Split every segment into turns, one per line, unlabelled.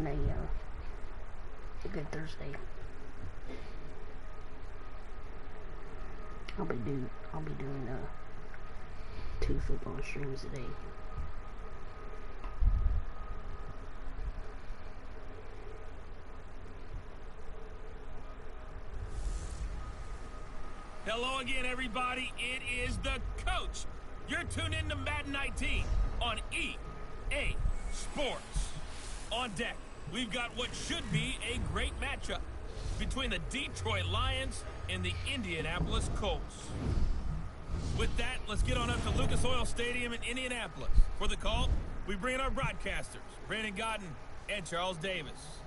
having a good Thursday. I'll be doing 2 football streams a day.
Hello again, everybody. It is the coach. You're tuned in to Madden 19 on EA Sports. On deck, we've got what should be a great matchup between the Detroit Lions and the Indianapolis Colts. With that, let's get on up to Lucas Oil Stadium in Indianapolis. For the call, we bring in our broadcasters, Brandon Godden and Charles Davis.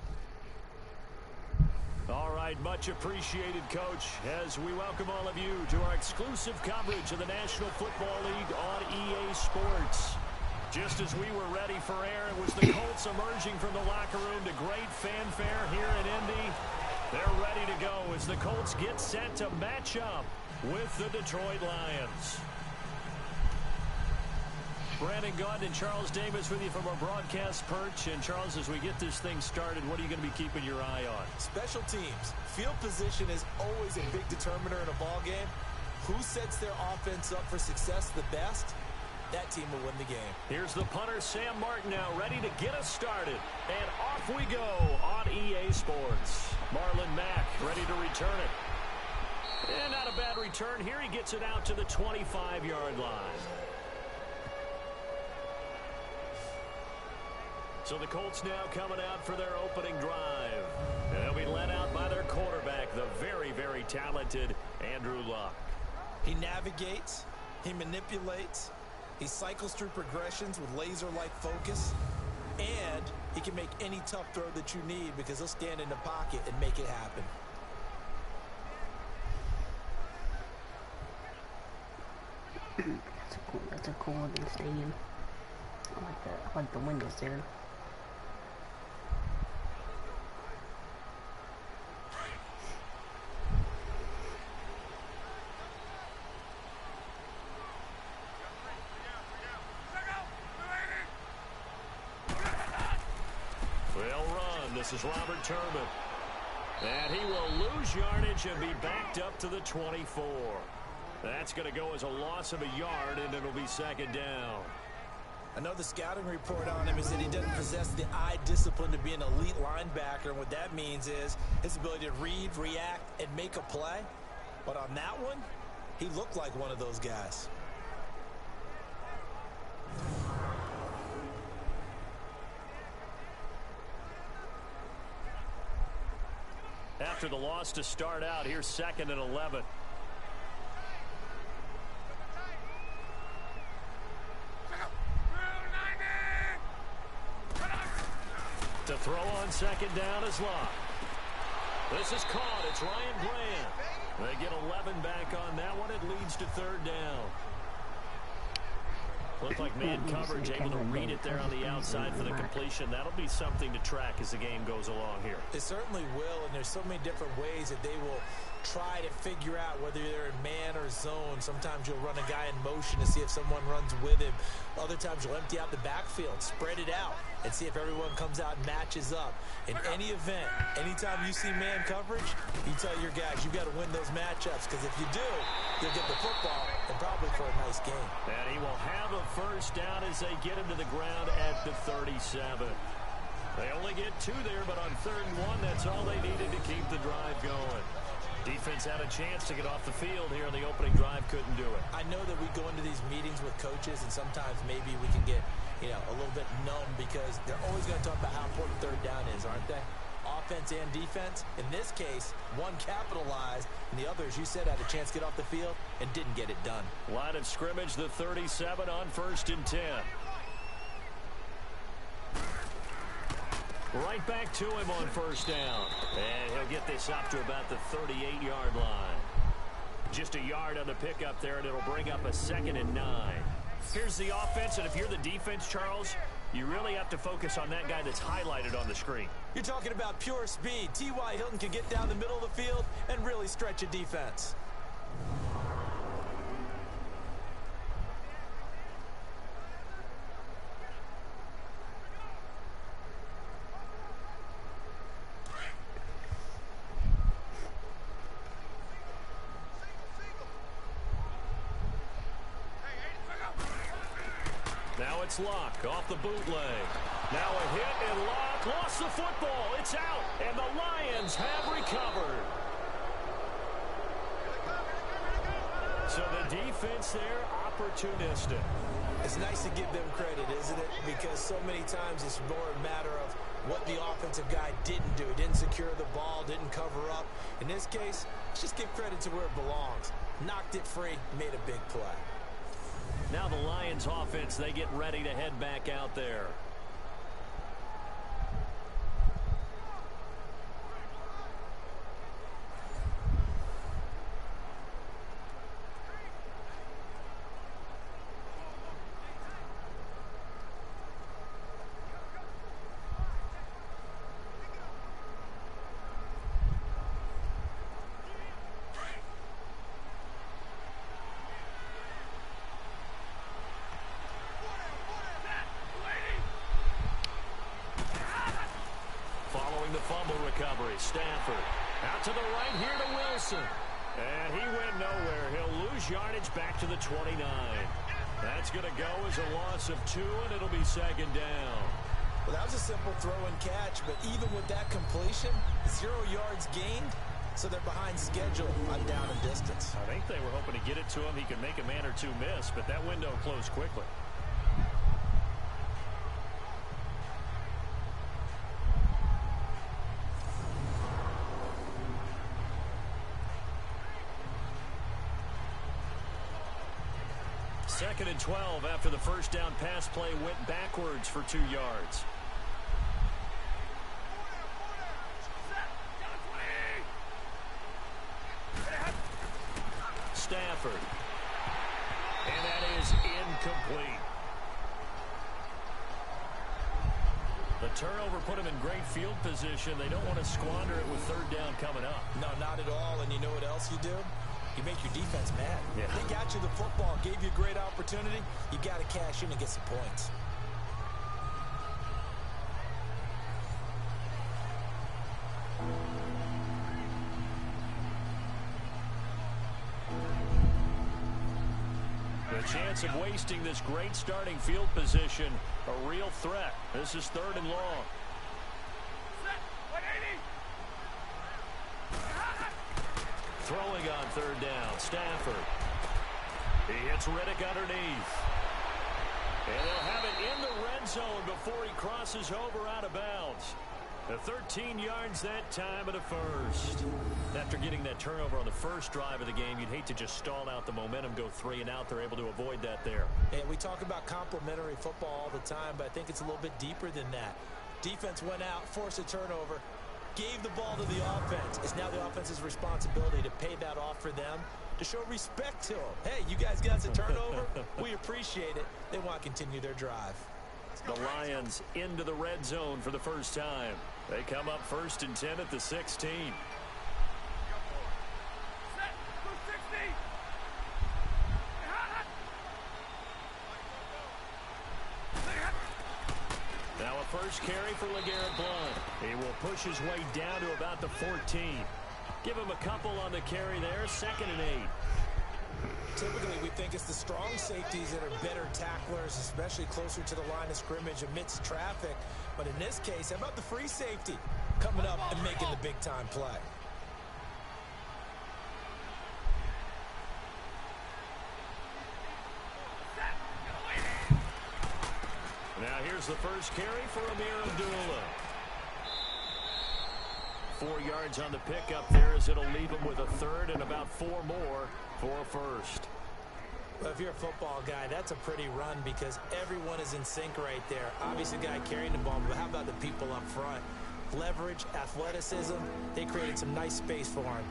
All right, much appreciated, Coach, as we welcome all of you to our exclusive coverage of the National Football League on EA Sports. Just as we were ready for air, it was the Colts emerging from the locker room to great fanfare here in Indy. They're ready to go as the Colts get set to match up with the Detroit Lions. Brandon Godden and Charles Davis with you from our broadcast perch. And, Charles, as we get this thing started, what are you going to be keeping your eye on?
Special teams. Field position is always a big determiner in a ball game. Who sets their offense up for success the best? That team will win the game.
Here's the punter, Sam Martin, now ready to get us started. And off we go on EA Sports. Marlon Mack ready to return it. And not a bad return here. He gets it out to the 25-yard line. So the Colts now coming out for their opening drive. And they'll be led out by their quarterback, the very, very talented Andrew Luck.
He navigates, he manipulates, he cycles through progressions with laser-like focus, and he can make any tough throw that you need because he'll stand in the pocket and make it happen.
That's a cool looking stadium. I like the windows there.
This is Robert Turbin. And he will lose yardage and be backed up to the 24. That's going to go as a loss of a yard, and it'll be second down.
I know the scouting report on him is that he doesn't possess the eye discipline to be an elite linebacker. And what that means is his ability to read, react, and make a play. But on that one, he looked like one of those guys.
After the loss to start out, here's 2nd and 11. To throw on second down is Locke. This is caught. It's Ryan Grant. They get 11 back on that one. It leads to 3rd down. Looked like man coverage, able to read it there on the outside for the completion. That'll be something to track as the game goes along here.
It certainly will, and there's so many different ways that they will try to figure out whether they're in man or zone. Sometimes you'll run a guy in motion to see if someone runs with him. Other times you'll empty out the backfield, spread it out, and see if everyone comes out and matches up. In any event, anytime you see man coverage, you tell your guys you got to win those matchups, because if you do, you'll get the football and probably for a nice game.
And he will have a first down as they get him to the ground at the 37. They only get 2 there, but on 3rd and 1, that's all they needed to keep the drive going. Defense had a chance to get off the field here in the opening drive, couldn't do it.
I know that we go into these meetings with coaches, and sometimes maybe we can get, a little bit numb because they're always going to talk about how important 3rd down is, aren't they? Offense and defense. In this case, one capitalized, and the other, as you said, had a chance to get off the field and didn't get it done.
Line of scrimmage, the 37 on 1st and 10. Right back to him on 1st down. And he'll get this up to about the 38-yard line. Just a yard on the pickup there, and it'll bring up a 2nd and 9. Here's the offense, and if you're the defense, Charles, you really have to focus on that guy that's highlighted on the screen.
You're talking about pure speed. T.Y. Hilton can get down the middle of the field and really stretch a defense.
Now it's Luck off the bootleg. Now a hit and Luck lost the football. It's out, and the Lions have recovered. So the defense there, opportunistic.
It's nice to give them credit, isn't it? Because so many times it's more a matter of what the offensive guy didn't do. Didn't secure the ball, didn't cover up. In this case, let's just give credit to where it belongs. Knocked it free, made a big play.
Now the Lions offense, they get ready to head back out there. Recovery. Stafford out to the right here to Wilson. And he went nowhere. He'll lose yardage back to the 29. That's going to go as a loss of 2, and it'll be second down.
Well, that was a simple throw and catch, but even with that completion, 0 yards gained, so they're behind schedule on down and distance.
I think they were hoping to get it to him. He could make a man or two miss, but that window closed quickly. Second and 12 after the first down pass play went backwards for 2 yards. Stafford. And that is incomplete. The turnover put him in great field position. They don't want to squander it with third down coming up.
No, not at all. And you know what else you do? You make your defense mad.
Yeah.
They got you the football, gave you a great opportunity. You got to cash in and get some points.
The chance of wasting this great starting field position, a real threat. This is third and long. Throwing on third down, Stafford. He hits Riddick underneath. And they'll have it in the red zone before he crosses over out of bounds. 13 yards that time at a first. After getting that turnover on the first drive of the game, you'd hate to just stall out the momentum, go 3 and out. They're able to avoid that there.
And we talk about complementary football all the time, but I think it's a little bit deeper than that. Defense went out, forced a turnover, gave the ball to the offense. It's now the offense's responsibility to pay that off for them, to show respect to them. Hey, you guys got the turnover. We appreciate it. They want to continue their drive.
The Lions into the red zone for the first time. They come up 1st and 10 at the 16. Now a first carry for LeGarrette Blount. He will push his way down to about the 14. Give him a couple on the carry there. 2nd and 8.
Typically, we think it's the strong safeties that are better tacklers, especially closer to the line of scrimmage amidst traffic. But in this case, how about the free safety coming up and making the big-time play?
Now here's the first carry for Amir Abdullah. 4 yards on the pickup there as it'll leave him with a third and about 4 more for a first.
Well, if you're a football guy, that's a pretty run because everyone is in sync right there. Obviously, the guy carrying the ball, but how about the people up front? Leverage, athleticism, they created some nice space for him.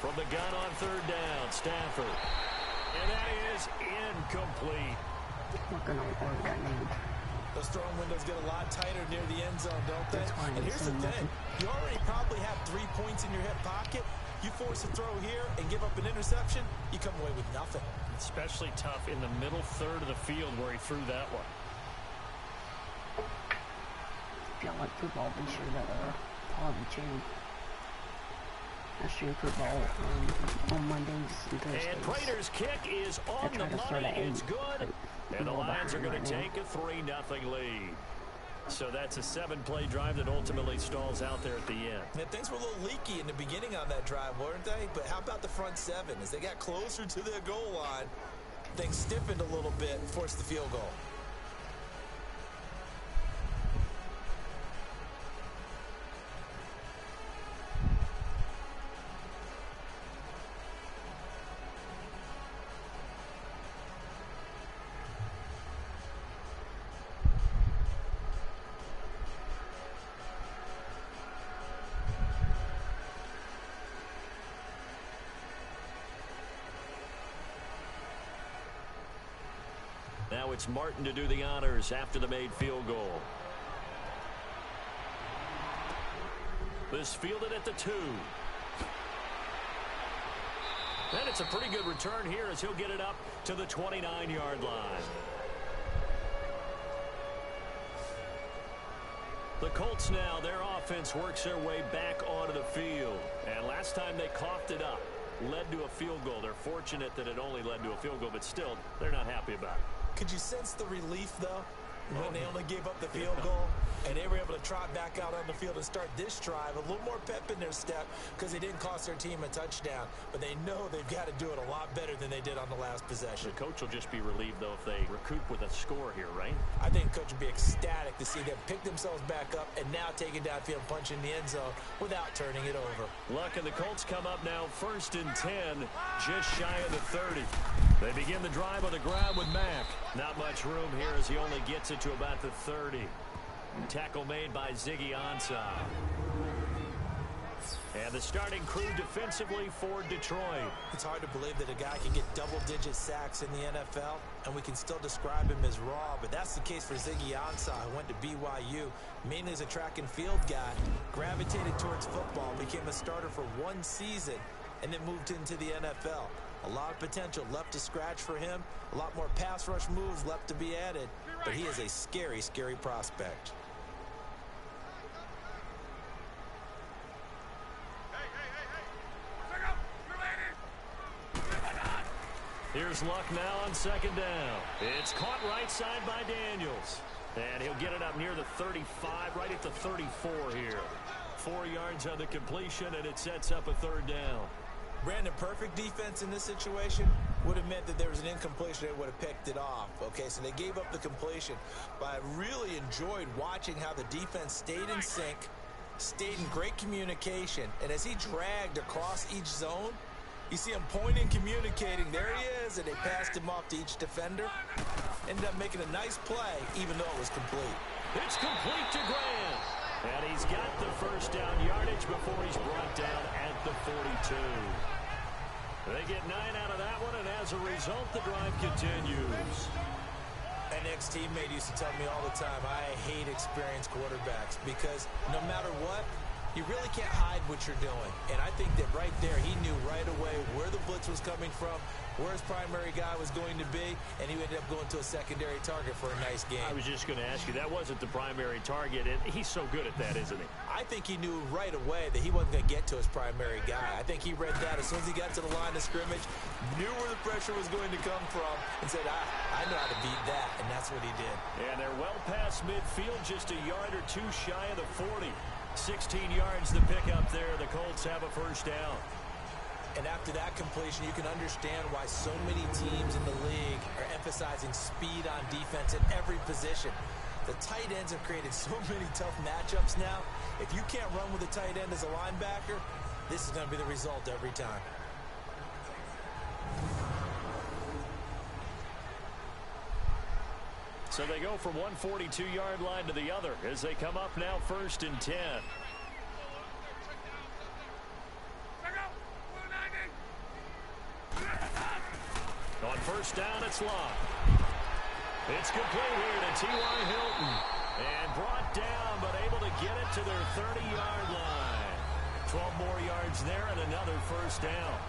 From the gun on third down, Stafford. And that is incomplete.
Not gonna work that name.
Those throwing windows get a lot tighter near the end zone, don't they? And here's the thing. You already probably have 3 points in your hip pocket. You force a throw here and give up an interception, you come away with nothing.
Especially tough in the middle third of the field where he threw that one.
If y'all like football, be sure to quality channel. I stream football on Mondays and Thursdays.
And Prater's kick is on the money. It's good. And the Lions are going to take a 3-0 lead. So that's a 7-play drive that ultimately stalls out there at the end.
Yeah, things were a little leaky in the beginning on that drive, weren't they? But how about the front seven? As they got closer to their goal line, things stiffened a little bit, forced the field goal.
Now it's Martin to do the honors after the made field goal. This fielded at the 2. And it's a pretty good return here as he'll get it up to the 29-yard line. The Colts now, their offense works their way back onto the field. And last time they coughed it up, led to a field goal. They're fortunate that it only led to a field goal, but still, they're not happy about it.
Could you sense the relief, though, when they only gave up the field goal and they were able to trot back out on the field and start this drive? A little more pep in their step because they didn't cost their team a touchdown, but they know they've got to do it a lot better than they did on the last possession.
The coach will just be relieved, though, if they recoup with a score here, right?
I think the coach would be ecstatic to see them pick themselves back up and now take it downfield, punch in the end zone without turning it over.
Luck and the Colts come up now 1st and 10, just shy of the 30. They begin the drive on the ground with Mack. Not much room here as he only gets it to about the 30. Tackle made by Ziggy Ansah. And the starting crew defensively for Detroit.
It's hard to believe that a guy can get double-digit sacks in the NFL, and we can still describe him as raw, but that's the case for Ziggy Ansah, who went to BYU, mainly as a track and field guy, gravitated towards football, became a starter for 1 season, and then moved into the NFL. A lot of potential left to scratch for him. A lot more pass rush moves left to be added. But he is a scary, scary prospect.
Here's Luck now on 2nd down. It's caught right side by Daniels. And he'll get it up near the 35, right at the 34 here. 4 yards on the completion, and it sets up a 3rd down.
Brandon, perfect defense in this situation would have meant that there was an incompletion. They would have picked it off. Okay, so they gave up the completion. But I really enjoyed watching how the defense stayed in sync, stayed in great communication. And as he dragged across each zone, you see him pointing, communicating. There he is, and they passed him off to each defender. Ended up making a nice play, even though it was complete.
It's complete to Grant. And he's got the 1st down yardage before he's brought down at the 42. They get 9 out of that one, and as a result, the drive continues.
An ex-teammate used to tell me all the time, I hate experienced quarterbacks because no matter what, you really can't hide what you're doing. And I think that right there, he knew right away where the blitz was coming from, where his primary guy was going to be, and he ended up going to a secondary target for a nice game.
I was just going to ask you, that wasn't the primary target, and he's so good at that, isn't he?
I think he knew right away that he wasn't going to get to his primary guy. I think he read that as soon as he got to the line of scrimmage, knew where the pressure was going to come from, and said, I know how to beat that, and that's what he did.
And they're well past midfield, just a yard or two shy of the 40. 16 yards to pick up there. The Colts have a 1st down.
And after that completion, you can understand why so many teams in the league are emphasizing speed on defense at every position. The tight ends have created so many tough matchups now. If you can't run with a tight end as a linebacker, this is going to be the result every time.
So they go from one 42-yard line to the other as they come up now 1st and 10. On 1st down, it's Luck. It's complete here to T.Y. Hilton. And brought down, but able to get it to their 30-yard line. 12 more yards there and another 1st down.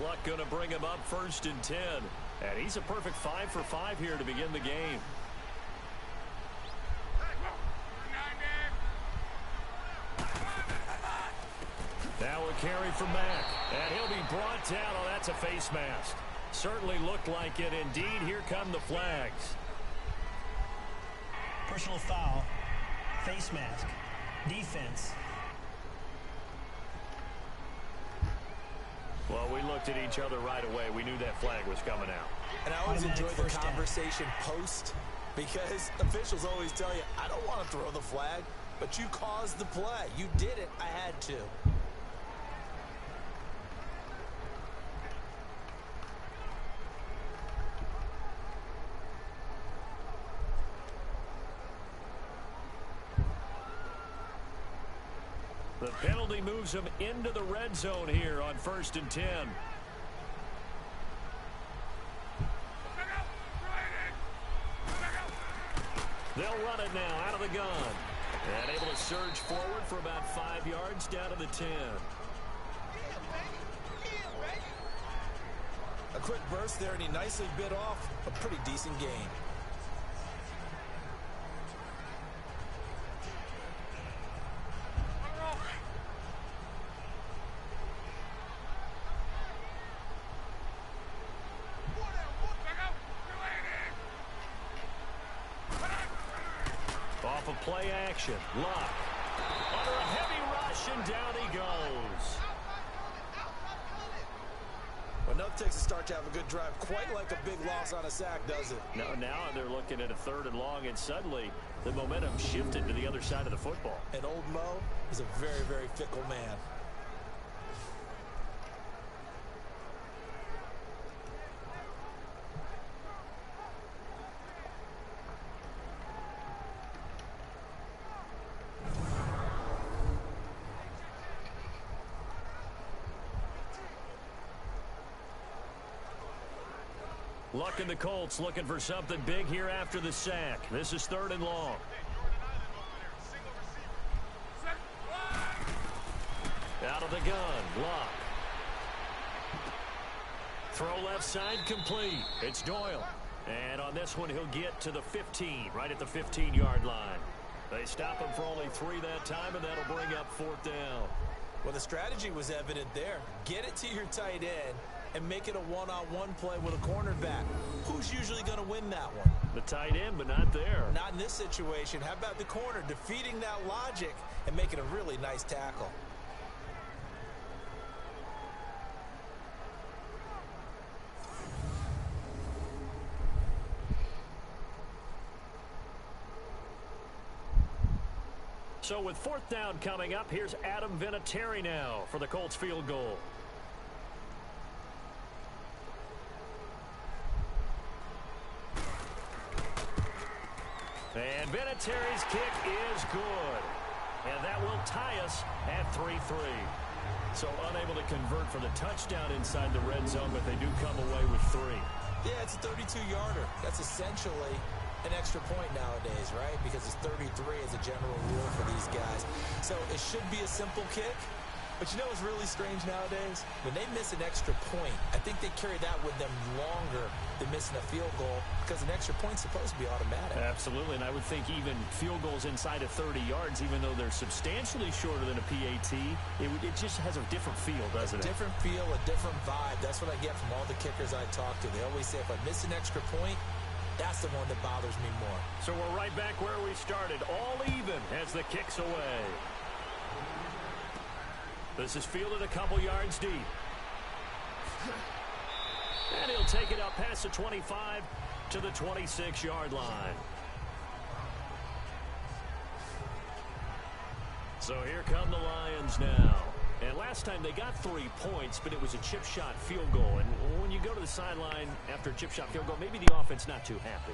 Luck going to bring him up 1st and 10. And he's a perfect 5 for 5 here to begin the game. Now a carry from Mack. And he'll be brought down. Oh, that's a face mask. Certainly looked like it. Indeed, here come the flags.
Personal foul. Face mask. Defense.
Well, we looked at each other right away. We knew that flag was coming out.
And I always enjoy the conversation post, because officials always tell you, I don't want to throw the flag, but you caused the play. You did it. I had to.
The penalty moves him into the red zone here on 1st and 10. They'll run it now out of the gun. And able to surge forward for about 5 yards down to the 10.
A quick burst there, and he nicely bit off a pretty decent gain.
Off of play action. Luck. Under a heavy rush, and down he goes.
Well, nothing takes a start to have a good drive. Quite like a big loss on a sack, does it?
Now they're looking at a 3rd and long, and suddenly the momentum shifted to the other side of the football.
And old Mo is a very, very fickle man.
Luck and the Colts looking for something big here after the sack. This is 3rd and long. Out of the gun, Luck. Throw left side complete. It's Doyle. And on this one, he'll get to the 15, right at the 15-yard line. They stop him for only 3 that time, and that'll bring up 4th down.
Well, the strategy was evident there. Get it to your tight end and make it a one-on-one play with a cornerback. Who's usually going to win that one?
The tight end, but not there.
Not in this situation. How about the corner defeating that logic and making a really nice tackle?
So with 4th down coming up, here's Adam Vinatieri now for the Colts field goal. And Vinatieri's kick is good. And that will tie us at 3-3. So unable to convert for the touchdown inside the red zone, but they do come away with 3.
Yeah, it's a 32-yarder. That's essentially an extra point nowadays, right? Because it's 33 as a general rule for these guys. So it should be a simple kick. But you know what's really strange nowadays? When they miss an extra point, I think they carry that with them longer than missing a field goal, because an extra point's supposed to be automatic.
Absolutely, and I would think even field goals inside of 30 yards, even though they're substantially shorter than a PAT, it just has a different feel, doesn't it?
A different feel, a different vibe. That's what I get from all the kickers I talk to. They always say if I miss an extra point, that's the one that bothers me more.
So we're right back where we started, all even as the kick's away. This is fielded a couple yards deep. And he'll take it up past the 25 to the 26-yard line. So here come the Lions now. And last time they got 3 points, but it was a chip shot field goal. And when you go to the sideline after a chip shot field goal, maybe the offense not too happy.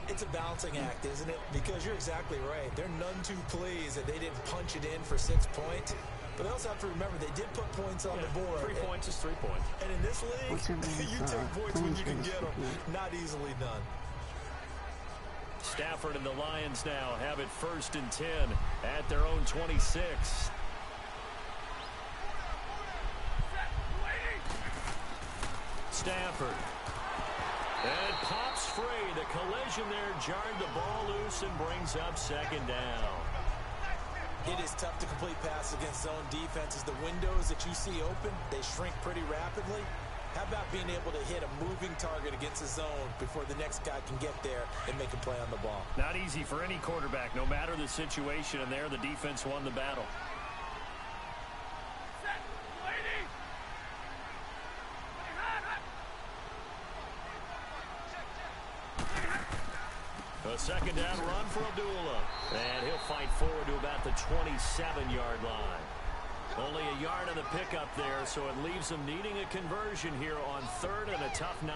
It's a balancing act, isn't it? Because you're exactly right. They're none too pleased that they didn't punch it in for 6 points. But they also have to remember they did put points on the board.
3 points is 3 points.
And in this league, you take points when you can get them. Not easily done.
Stafford and the Lions now have it 1st and 10 at their own 26. Stafford. And pops free. The collision there jarred the ball loose and brings up second down.
It is tough to complete passes against zone defenses. The windows that you see open, they shrink pretty rapidly. How about being able to hit a moving target against a zone before the next guy can get there and make a play on the ball?
Not easy for any quarterback, no matter the situation, and there the defense won the battle. A second down run for Abdullah. And he'll fight forward to about the 27-yard line. Only a yard on the pickup there, so it leaves them needing a conversion here on third and a tough 9.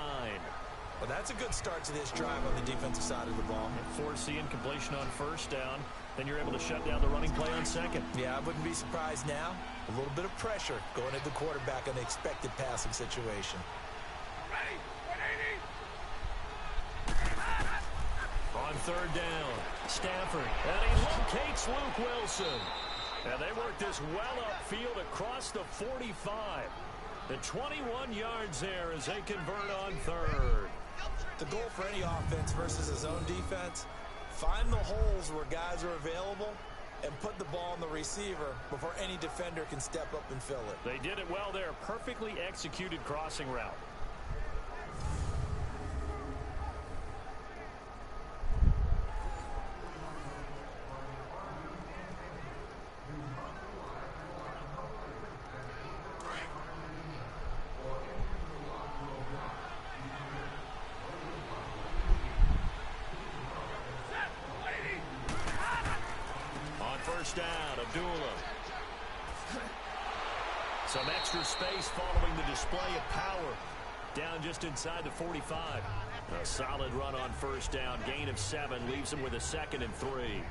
Well, that's a good start to this drive on the defensive side of the ball.
Forcing completion on first down. Then you're able to shut down the running play on second.
Yeah, I wouldn't be surprised now. A little bit of pressure going at the quarterback in the expected passing situation.
On third down, Stafford, and he locates Luke Wilson. And they work this well upfield across the 45. The 21 yards there as they convert on third.
The goal for any offense versus a zone defense, find the holes where guys are available and put the ball on the receiver before any defender can step up and fill it.
They did it well there. Perfectly executed crossing route. Down, Abdullah. Some extra space following the display of power. Down just inside the 45. A solid run on first down. Gain of 7 leaves him with a 2nd and 3.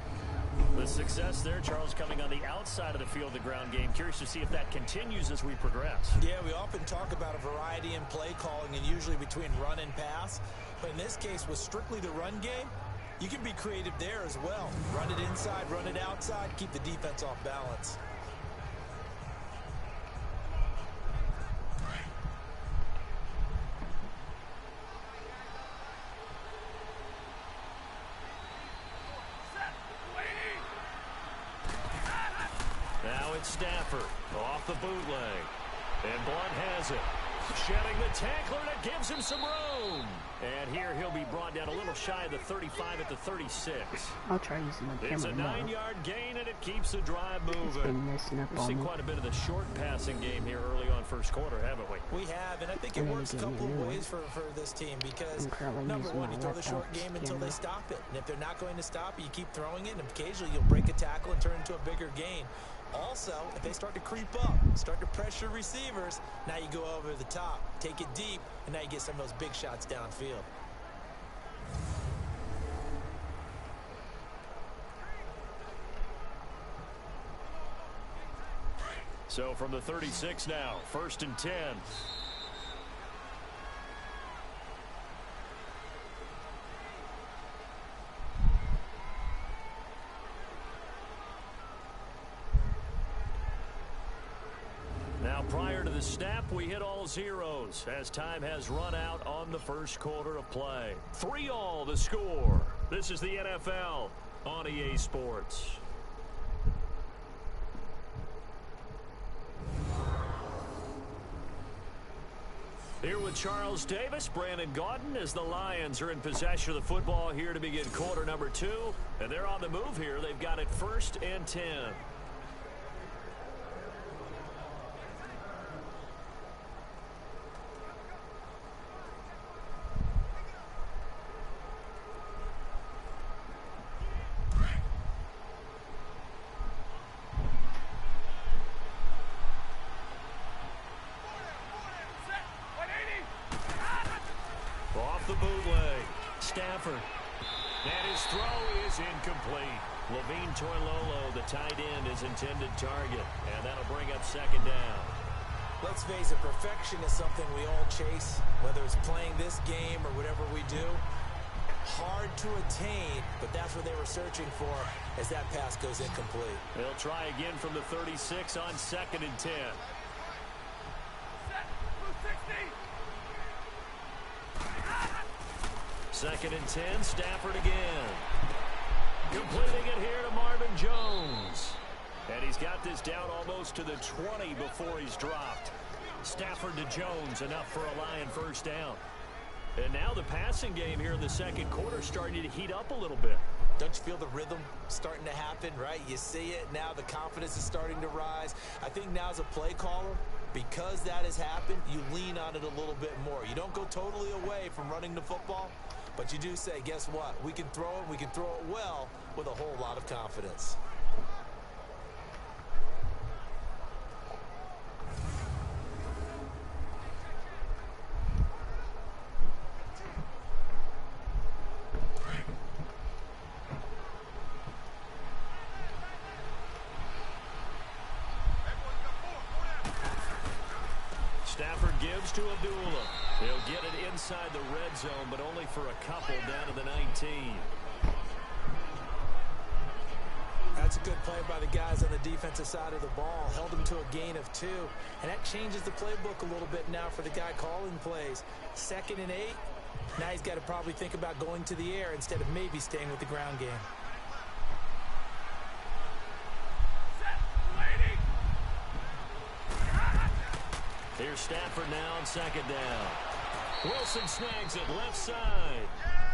The success there, Charles, coming on the outside of the field, the ground game. Curious to see if that continues as we progress.
Yeah, we often talk about a variety in play calling and usually between run and pass. But in this case, with strictly the run game, you can be creative there as well. Run it inside, run it outside, keep the defense off balance.
Now it's Stafford off the bootleg. And Blunt has it. Shedding the tackler, that gives him some room. And here he'll be brought down a little shy of the 35 at the 36.
I'll try using the camera.
It's a 9-yard gain, and it keeps the drive moving. We've seen quite a bit of the short passing game here early on first quarter, haven't we?
We have, and I think it works a couple of ways for this team because, number one, you throw the short game until they stop it. And if they're not going to stop it, you keep throwing it, and occasionally you'll break a tackle and turn it into a bigger gain. Also, if they start to creep up, start to pressure receivers, now you go over the top, take it deep, and now you get some of those big shots downfield.
So from the 36 now, 1st and 10. Now, prior to the snap, we hit all zeros as time has run out on the first quarter of play. 3-all the score. This is the NFL on EA Sports. Here with Charles Davis, Brandon Gaudin, as the Lions are in possession of the football here to begin quarter number 2. And they're on the move here. They've got it 1st and 10. The bootleg. Stafford. And his throw is incomplete. Levine Toilolo, the tight end, is intended target. And that'll bring up 2nd down.
Let's face it, perfection is something we all chase, whether it's playing this game or whatever we do. Hard to attain, but that's what they were searching for as that pass goes incomplete.
They'll try again from the 36 on 2nd and 10. 2nd and 10, Stafford again. Completing it here to Marvin Jones. And he's got this down almost to the 20 before he's dropped. Stafford to Jones, enough for a Lion first down. And now the passing game here in the second quarter starting to heat up a little bit.
Don't you feel the rhythm starting to happen, right? You see it, now the confidence is starting to rise. I think now as a play caller, because that has happened, you lean on it a little bit more. You don't go totally away from running the football, but you do say, guess what? We can throw it, we can throw it well with a whole lot of confidence.
Stafford gives to Abdullah. He'll get it inside the red zone, but only for a couple down to the 19.
That's a good play by the guys on the defensive side of the ball. Held him to a gain of 2. And that changes the playbook a little bit now for the guy calling plays. 2nd and 8. Now he's got to probably think about going to the air instead of maybe staying with the ground game.
Here's Stafford now on 2nd down. Wilson snags it left side.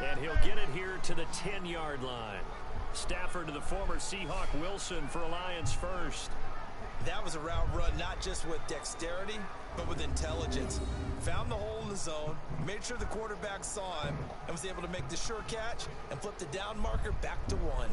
And he'll get it here to the 10-yard line. Stafford to the former Seahawk Wilson for a Lions first.
That was a route run not just with dexterity, but with intelligence. Found the hole in the zone, made sure the quarterback saw him, and was able to make the sure catch and flip the down marker back to 1.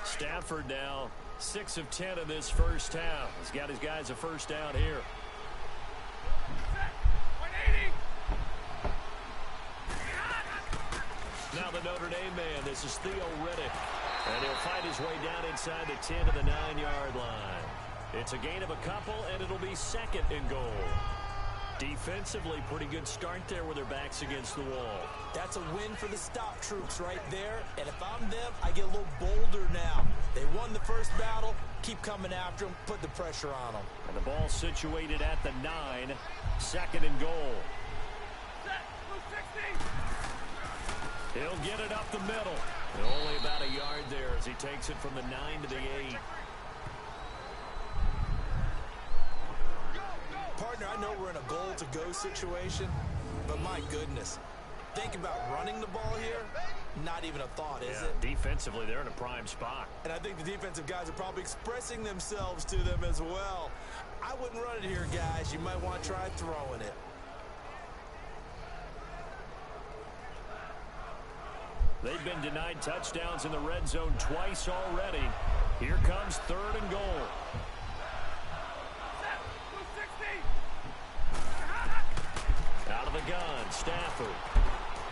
Stafford now 6 of 10 in this first half. He's got his guys a first down here. Now the Notre Dame man, this is Theo Riddick. And he'll fight his way down inside the 10 to the 9-yard line. It's a gain of a couple, and it'll be 2nd and goal. Defensively, pretty good start there with their backs against the wall.
That's a win for the stop troops right there. And if I'm them, I get a little bolder now. They won the first battle. Keep coming after them. Put the pressure on them.
And the ball situated at the 9. 2nd and goal. He'll get it up the middle. And only about a yard there as he takes it from the 9 to the 8.
Partner, I know we're in a goal-to-go situation, but my goodness. Think about running the ball here. Not even a thought, is it?
Defensively, they're in a prime spot.
And I think the defensive guys are probably expressing themselves to them as well. I wouldn't run it here, guys. You might want to try throwing it.
They've been denied touchdowns in the red zone twice already. Here comes 3rd and goal. Out of the gun, Stafford.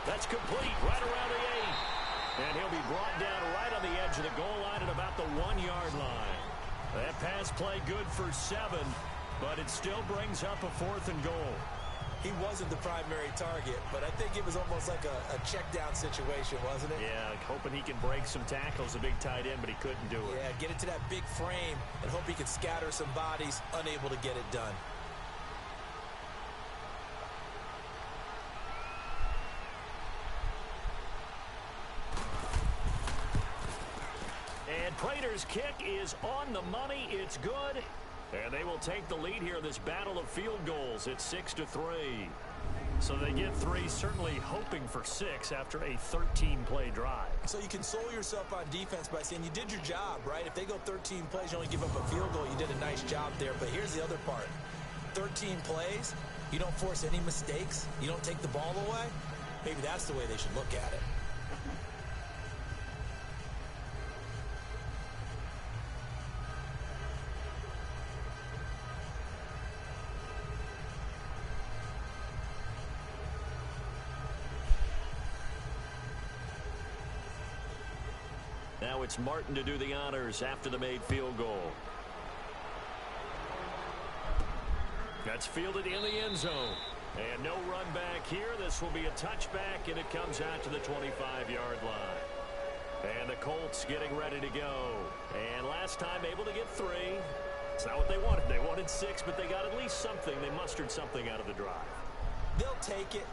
That's complete right around the 8. And he'll be brought down right on the edge of the goal line at about the 1-yard line. That pass play good for 7, but it still brings up a 4th and goal.
He wasn't the primary target, but I think it was almost like a check down situation, wasn't it?
Yeah, hoping he can break some tackles, a big tight end, but he couldn't do it.
Yeah, get it to that big frame and hope he could scatter some bodies, unable to get it done.
And Prater's kick is on the money. It's good. And they will take the lead here in this battle of field goals. It's 6-3. So they get 3, certainly hoping for 6 after a 13-play drive.
So you console yourself on defense by saying you did your job, right? If they go 13 plays, you only give up a field goal, you did a nice job there. But here's the other part. 13 plays, you don't force any mistakes, you don't take the ball away. Maybe that's the way they should look at it.
Now it's Martin to do the honors after the made field goal. That's fielded in the end zone. And no run back here. This will be a touchback, and it comes out to the 25-yard line. And the Colts getting ready to go. And last time able to get 3. It's not what they wanted. They wanted 6, but they got at least something. They mustered something out of the drive.
They'll take it.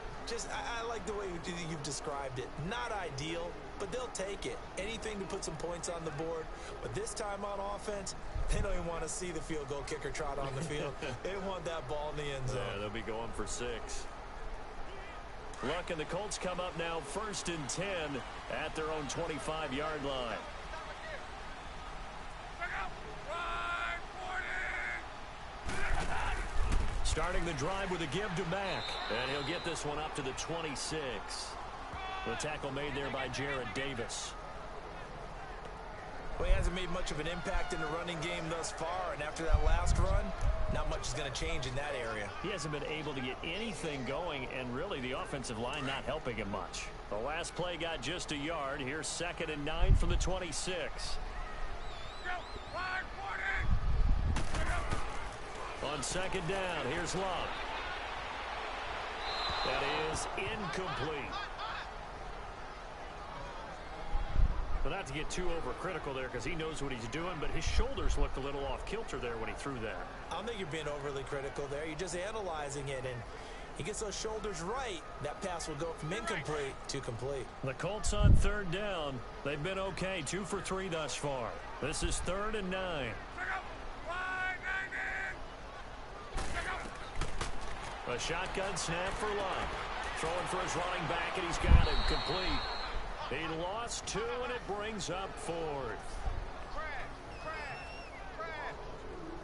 I like the way you've described it. Not ideal, but they'll take it. Anything to put some points on the board. But this time on offense, they don't even want to see the field goal kicker trot on the field. They want that ball in the end zone.
Yeah, they'll be going for 6. Luck, and the Colts come up now 1st and 10 at their own 25-yard line. Starting the drive with a give to Mack. And he'll get this one up to the 26. The tackle made there by Jared Davis.
Well, he hasn't made much of an impact in the running game thus far. And after that last run, not much is going to change in that area.
He hasn't been able to get anything going, and really the offensive line not helping him much. The last play got just a yard. Here's 2nd and 9 from the 26. On 2nd down, here's Love. That is incomplete. But not to get too overcritical there because he knows what he's doing, but his shoulders looked a little off kilter there when he threw that.
I don't think you're being overly critical there. You're just analyzing it, and he gets those shoulders right. That pass will go from incomplete to complete.
The Colts on 3rd down. They've been okay, 2 for 3 thus far. This is 3rd and 9. A shotgun snap for Love. Throwing for his running back, and he's got him complete. He lost 2, and it brings up 4th.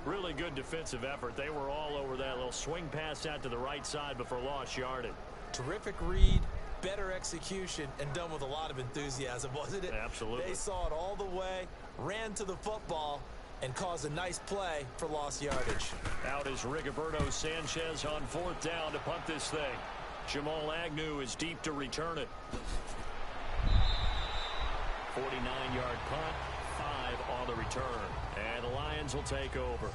Really good defensive effort. They were all over that little swing pass out to the right side before lost yardage.
Terrific read, better execution, and done with a lot of enthusiasm, wasn't it?
Absolutely.
They saw it all the way, ran to the football, and caused a nice play for lost yardage.
Out is Rigoberto Sanchez on 4th down to punt this thing. Jamal Agnew is deep to return it. 49-yard punt, 5 on the return. And the Lions will take over.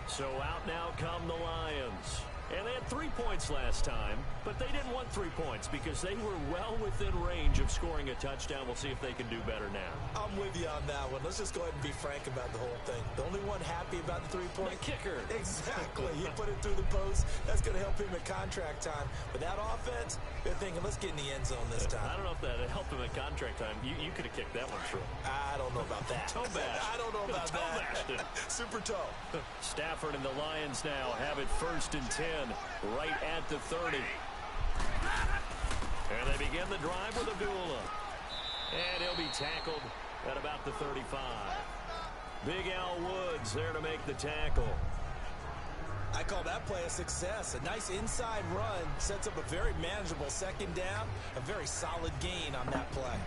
So out now come the Lions. And they had 3 points last time, but they didn't want 3 points because they were well within range of scoring a touchdown. We'll see if they can do better now.
I'm with you on that one. Let's just go ahead and be frank about the whole thing. The only one happy about the 3-point
kicker.
Exactly. He put it through the post. That's going to help him at contract time. But that offense, they're thinking, let's get in the end zone this time.
I don't know if that helped him at contract time. You could have kicked that one through.
I don't know about that.
Toe bash.
I don't know about that. Super toe.
Stafford and the Lions now have it 1st and 10. Right at the 30. And they begin the drive with Abdullah. And he'll be tackled at about the 35. Big Al Woods there to make the tackle.
I call that play a success. A nice inside run sets up a very manageable 2nd down. A very solid gain on that play.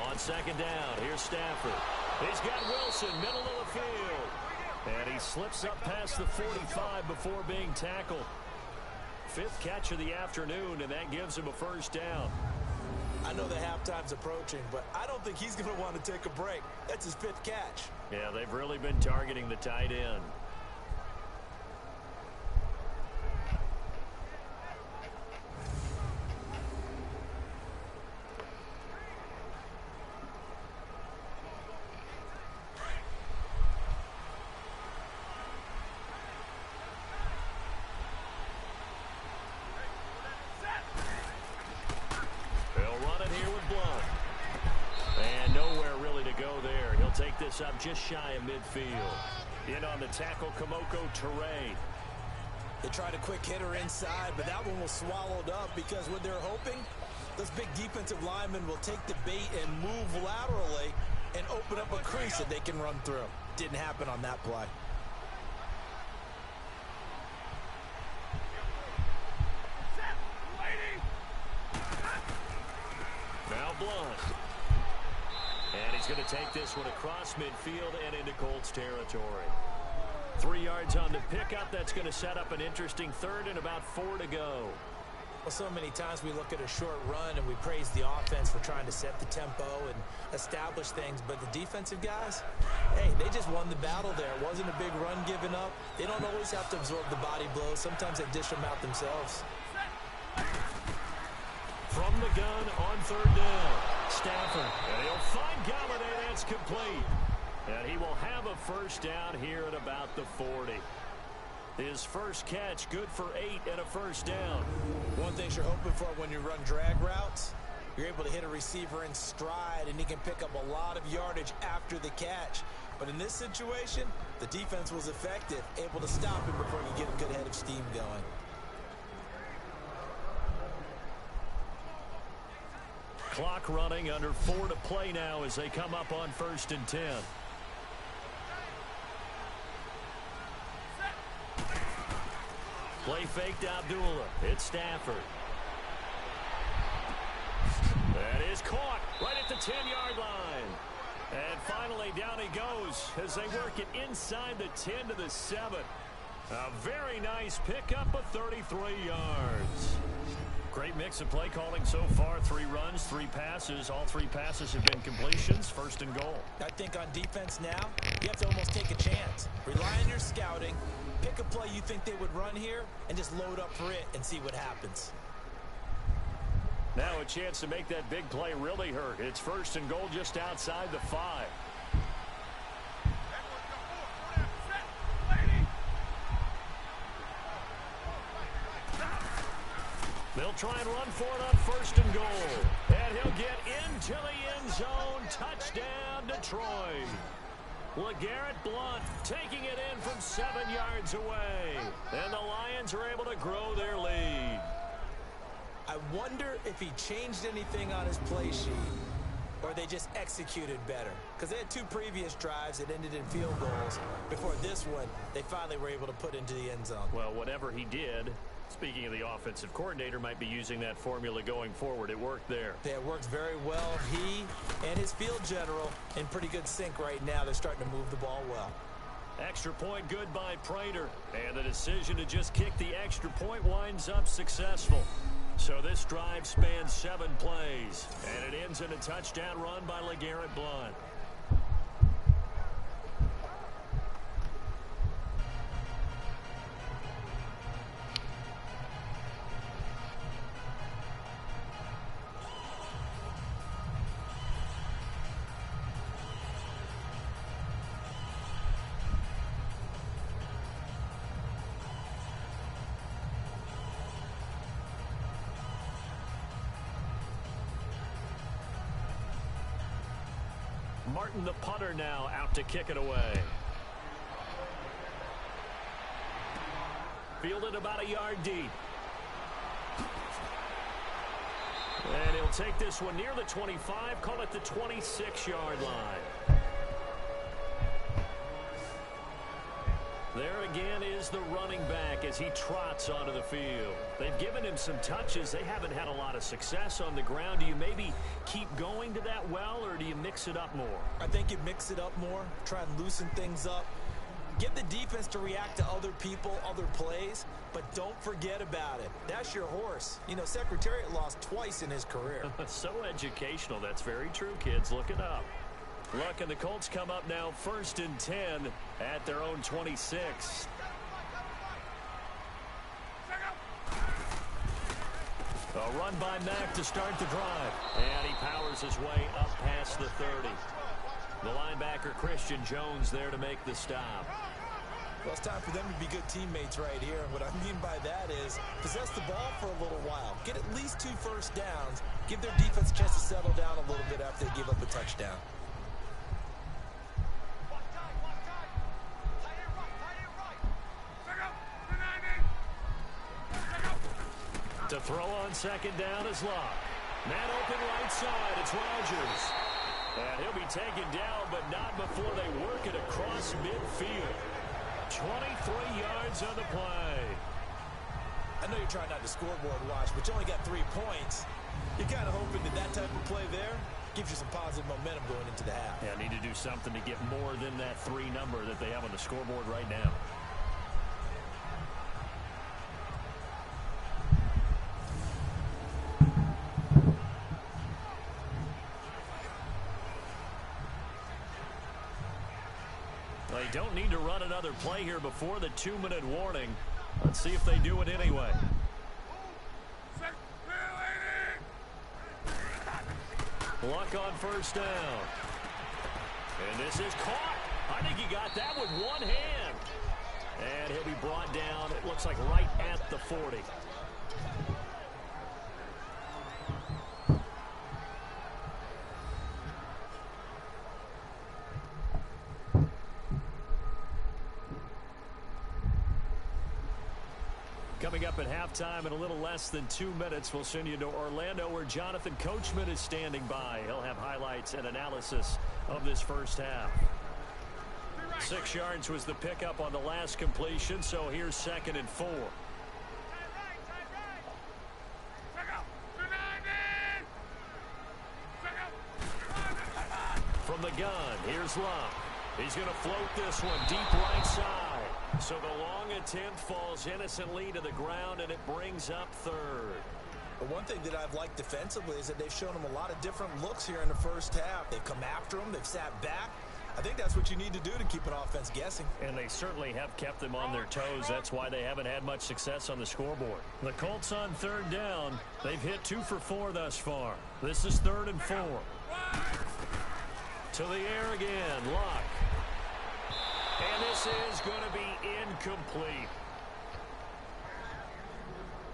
On 2nd down, here's Stafford. He's got Wilson, middle of the field. And he slips up past the 45 before being tackled. 5th catch of the afternoon, and that gives him a 1st down.
I know the halftime's approaching, but I don't think he's going to want to take a break. That's his 5th catch.
Yeah, they've really been targeting the tight end. Take this up just shy of midfield. In on the tackle, Kamoko Toure.
They tried a quick hitter inside, but that one was swallowed up because what they're hoping, those big defensive linemen will take the bait and move laterally and open up a crease that they can run through. Didn't happen on that play.
Now Blunt. And he's going to take this one across midfield and into Colts territory. 3 yards on the pickup. That's going to set up an interesting 3rd and about 4 to go.
Well, so many times we look at a short run and we praise the offense for trying to set the tempo and establish things, but the defensive guys, hey, they just won the battle there. It wasn't a big run given up. They don't always have to absorb the body blows. Sometimes they dish them out themselves.
From the gun on third down, Stafford, and he'll find Galladay. That's complete. And he will have a first down here at about the 40. His first catch, good for 8 and a first down.
One thing you're hoping for when you run drag routes, you're able to hit a receiver in stride, and he can pick up a lot of yardage after the catch. But in this situation, the defense was effective, able to stop him before he get a good head of steam going.
Clock running, under 4 to play now as they come up on 1st and 10. Play faked Abdullah. It's Stafford. That is caught right at the 10-yard line. And finally down he goes as they work it inside the 10 to the 7. A very nice pickup of 33 yards. Great mix of play calling so far. 3 runs, 3 passes. All 3 passes have been completions. 1st and goal.
I think on defense now, you have to almost take a chance. Rely on your scouting. Pick a play you think they would run here and just load up for it and see what happens.
Now a chance to make that big play really hurt. It's 1st and goal just outside the 5. They'll try and run for it on 1st and goal. And he'll get into the end zone. Touchdown, Detroit. LeGarrette Blount taking it in from 7 yards away. And the Lions are able to grow their lead.
I wonder if he changed anything on his play sheet or they just executed better. Because they had 2 previous drives that ended in field goals. Before this one, they finally were able to put into the end zone.
Well, whatever he did, speaking of the offensive coordinator, might be using that formula going forward. It worked there.
Yeah, it worked very well. He and his field general in pretty good sync right now. They're starting to move the ball well.
Extra point good by Prater. And the decision to just kick the extra point winds up successful. So this drive spans 7 plays. And it ends in a touchdown run by LeGarrette Blount. Martin, the punter, now out to kick it away. Fielded about a yard deep. And he'll take this one near the 25, call it the 26-yard line. There again is the running back as he trots onto the field. They've given him some touches. They haven't had a lot of success on the ground. Do you maybe keep going to that well, or do you mix it up more?
I think you mix it up more, try and loosen things up. Get the defense to react to other people, other plays, but don't forget about it. That's your horse. You know, Secretariat lost twice in his career.
So educational. That's very true, kids. Look it up. Look, and the Colts come up now 1st and 10 at their own 26. A run by Mack to start the drive. And he powers his way up past the 30. The linebacker, Christian Jones, there to make the stop.
Well, it's time for them to be good teammates right here. And what I mean by that is possess the ball for a little while. Get at least 2 first downs. Give their defense a chance to settle down a little bit after they give up a touchdown.
To throw on 2nd down is Locke. Man open right side. It's Rodgers. And he'll be taken down, but not before they work it across midfield. 23 yards on the play.
I know you're trying not to scoreboard watch, but you only got 3 points. You're kind of hoping that that type of play there gives you some positive momentum going into the half.
Yeah, need to do something to get more than that 3 number that they have on the scoreboard right now. They don't need to run another play here before the 2-minute warning. Let's see if they do it anyway. Luck on first down. And this is caught. I think he got that with one hand. And he'll be brought down, it looks like right at the 40. Coming up at halftime in a little less than 2 minutes, we'll send you to Orlando where Jonathan Coachman is standing by. He'll have highlights and analysis of this first half. 6 yards was the pickup on the last completion, so here's 2nd and 4. From the gun, here's Luck. He's going to float this one deep right side. So the long attempt falls innocently to the ground, and it brings up 3rd.
But one thing that I've liked defensively is that they've shown them a lot of different looks here in the first half. They've come after them. They've sat back. I think that's what you need to do to keep an offense guessing.
And they certainly have kept them on their toes. That's why they haven't had much success on the scoreboard. The Colts on 3rd down. They've hit 2 for 4 thus far. This is 3rd and 4. To the air again, Luck. And this is going to be incomplete.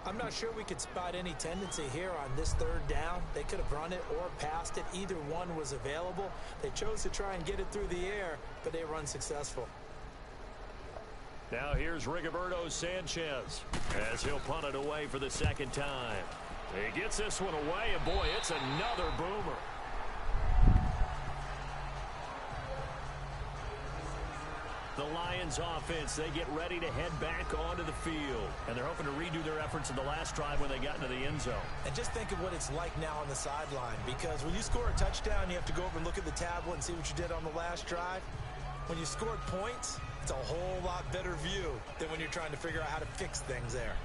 I'm not sure we could spot any tendency here on this 3rd down. They could have run it or passed it. Either one was available. They chose to try and get it through the air, but they were unsuccessful.
Now here's Rigoberto Sanchez as he'll punt it away for the 2nd time. He gets this one away, and boy, it's another boomer. The Lions offense, they get ready to head back onto the field. And they're hoping to redo their efforts in the last drive when they got into the end zone.
And just think of what it's like now on the sideline. Because when you score a touchdown, you have to go over and look at the tablet and see what you did on the last drive. When you scored points, it's a whole lot better view than when you're trying to figure out how to fix things there.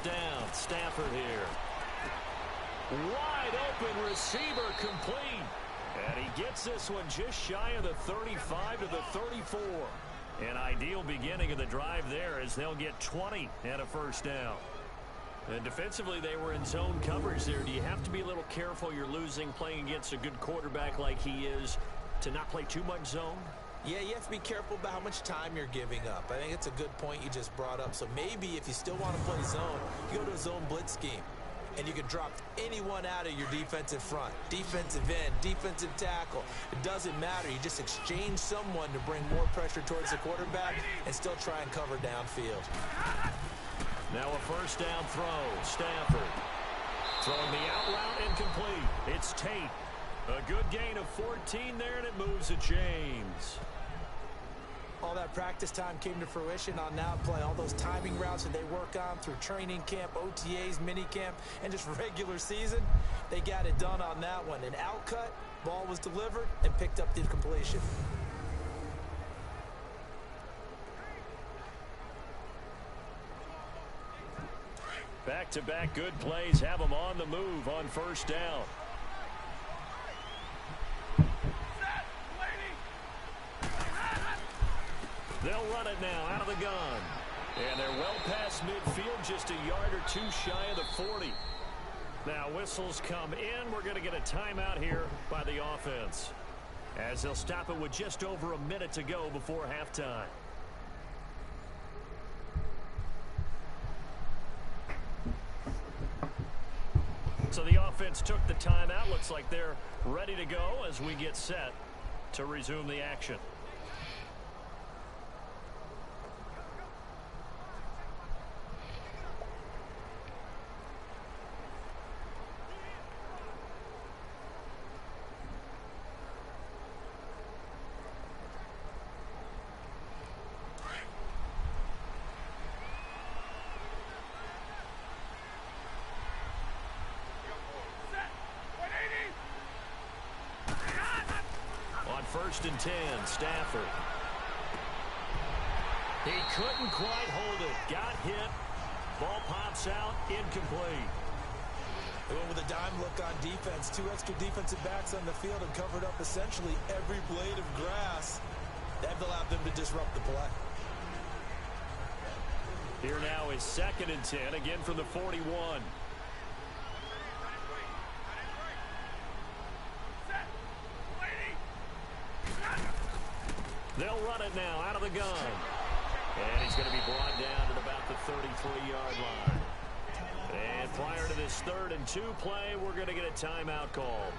Down, Stafford here. Wide open receiver complete. And he gets this one just shy of the 35 to the 34. An ideal beginning of the drive there as they'll get 20 and a first down. And defensively, they were in zone coverage there. Do you have to be a little careful you're losing playing against a good quarterback like he is to not play too much zone?
Yeah, you have to be careful about how much time you're giving up. I think it's a good point you just brought up. So maybe if you still want to play zone, you go to a zone blitz scheme. And you can drop anyone out of your defensive front. Defensive end, defensive tackle. It doesn't matter. You just exchange someone to bring more pressure towards the quarterback and still try and cover downfield.
Now a first down throw. Stafford throwing the out route incomplete. It's Tate. A good gain of 14 there, and it moves the chains.
All that practice time came to fruition on that play. All those timing routes that they work on through training camp, OTAs, minicamp, and just regular season, they got it done on that one. An out cut, ball was delivered, and picked up the completion.
Back-to-back good plays have them on the move on first down. They'll run it now out of the gun. And they're well past midfield, just a yard or two shy of the 40. Now whistles come in. We're going to get a timeout here by the offense, as they'll stop it with just over a minute to go before halftime. So the offense took the timeout. Looks like they're ready to go as we get set to resume the action. first and 10. Stafford. He couldn't quite hold it. Got hit. Ball pops out. Incomplete.
They went with a dime look on defense. 2 extra defensive backs on the field and covered up essentially every blade of grass. That allowed them to disrupt the play.
Here now is 2nd and 10, again from the 41. They'll run it now out of the gun. And he's going to be brought down at about the 33-yard line. And prior to this 3rd and 2 play, we're going to get a timeout called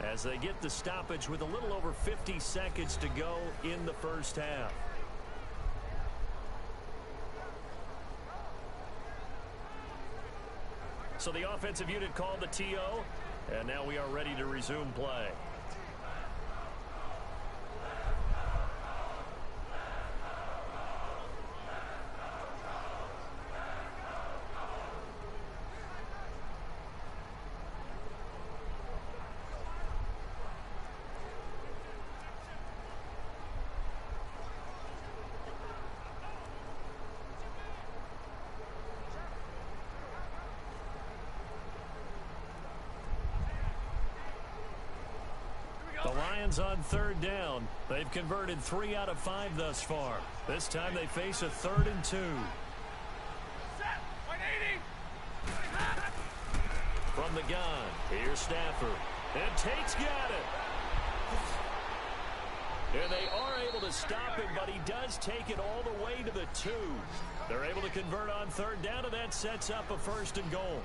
as they get the stoppage with a little over 50 seconds to go in the first half. So the offensive unit called the TO, and now we are ready to resume play. The Lions on 3rd down. They've converted 3 out of 5 thus far. This time they face a 3rd and 2. From the gun, here's Stafford. And Tate's got it. And they are able to stop him, but he does take it all the way to the 2. They're able to convert on 3rd down, and that sets up a 1st and goal.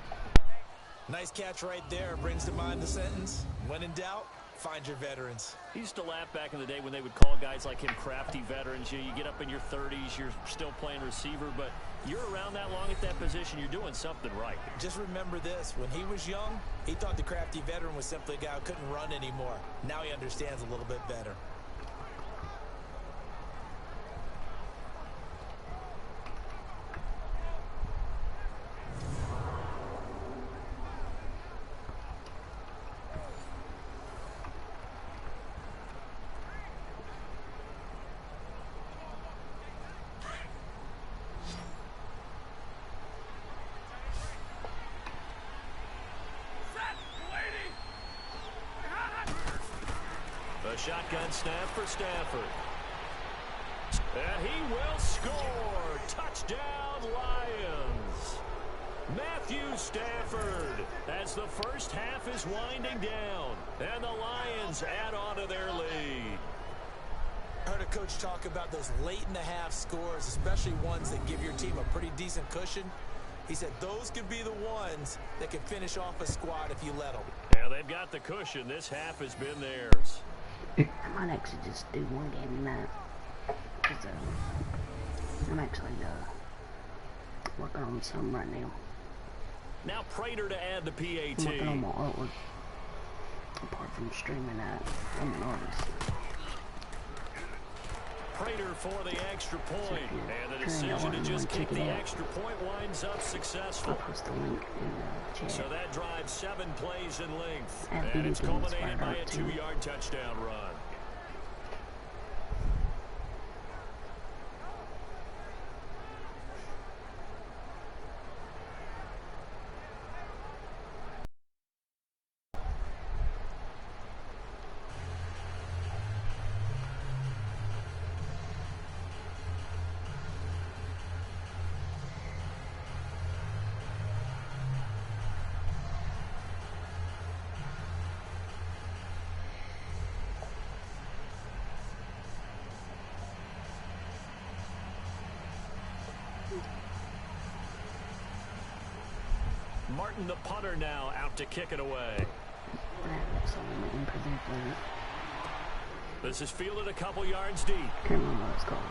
Nice catch right there. Brings to mind the sentence, when in doubt, find your veterans.
He used to laugh back in the day when they would call guys like him crafty veterans. You get up in your 30s, you're still playing receiver, but you're around that long at that position, you're doing something right.
Just remember this, when he was young, he thought the crafty veteran was simply a guy who couldn't run anymore. Now he understands a little bit better.
A shotgun snap for Stafford. And he will score. Touchdown, Lions. Matthew Stafford as the first half is winding down. And the Lions add on to their lead.
I heard a coach talk about those late-in-the-half scores, especially ones that give your team a pretty decent cushion. He said those could be the ones that can finish off a squad if you let them.
Yeah, they've got the cushion. This half has been theirs.
I might actually just do one game tonight. Cause I'm actually working on something right now.
Now Prater to add the PAT.
I'm working on my artwork. Apart from streaming that, I'm an artist.
Prater for the extra point. And the decision to just kick the extra point winds up successful.
I'll post the link in the chat.
So that drives 7 plays in length. And it's culminated by a 2-yard touchdown run. Martin, the punter, now out to kick it away. This is fielded a couple yards deep.
Can't remember what it's called.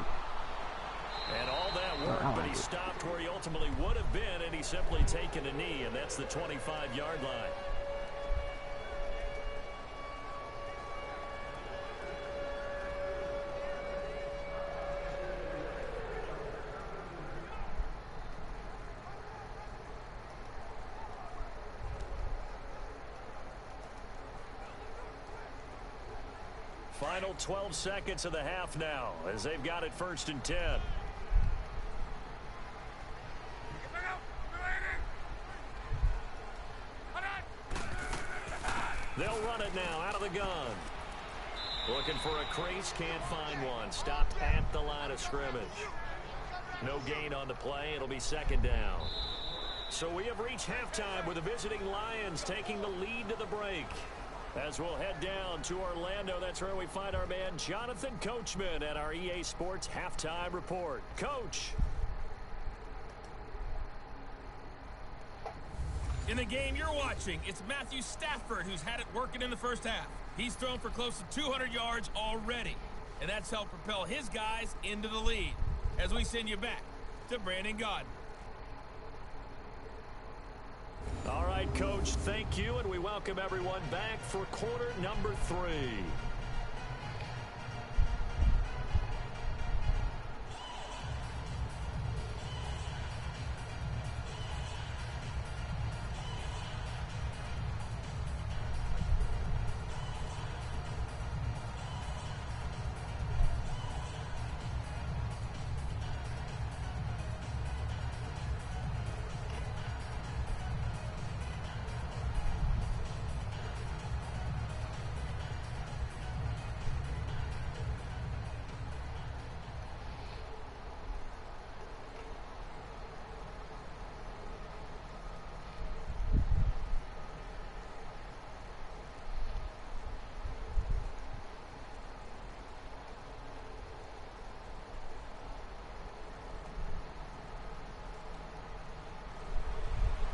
And all that work, but he stopped where he ultimately would have been, and he's simply taken a knee, and that's the 25-yard line. Final 12 seconds of the half now as they've got it 1st and 10. They'll run it now out of the gun. Looking for a crease, can't find one. Stopped at the line of scrimmage. No gain on the play. It'll be 2nd down. So we have reached halftime with the visiting Lions taking the lead to the break. As we'll head down to Orlando, that's where we find our man Jonathan Coachman at our EA Sports Halftime Report. Coach.
In the game you're watching, it's Matthew Stafford who's had it working in the first half. He's thrown for close to 200 yards already, and that's helped propel his guys into the lead. As we send you back to Brandon Gaudin.
All right, Coach, thank you, and we welcome everyone back for quarter number 3.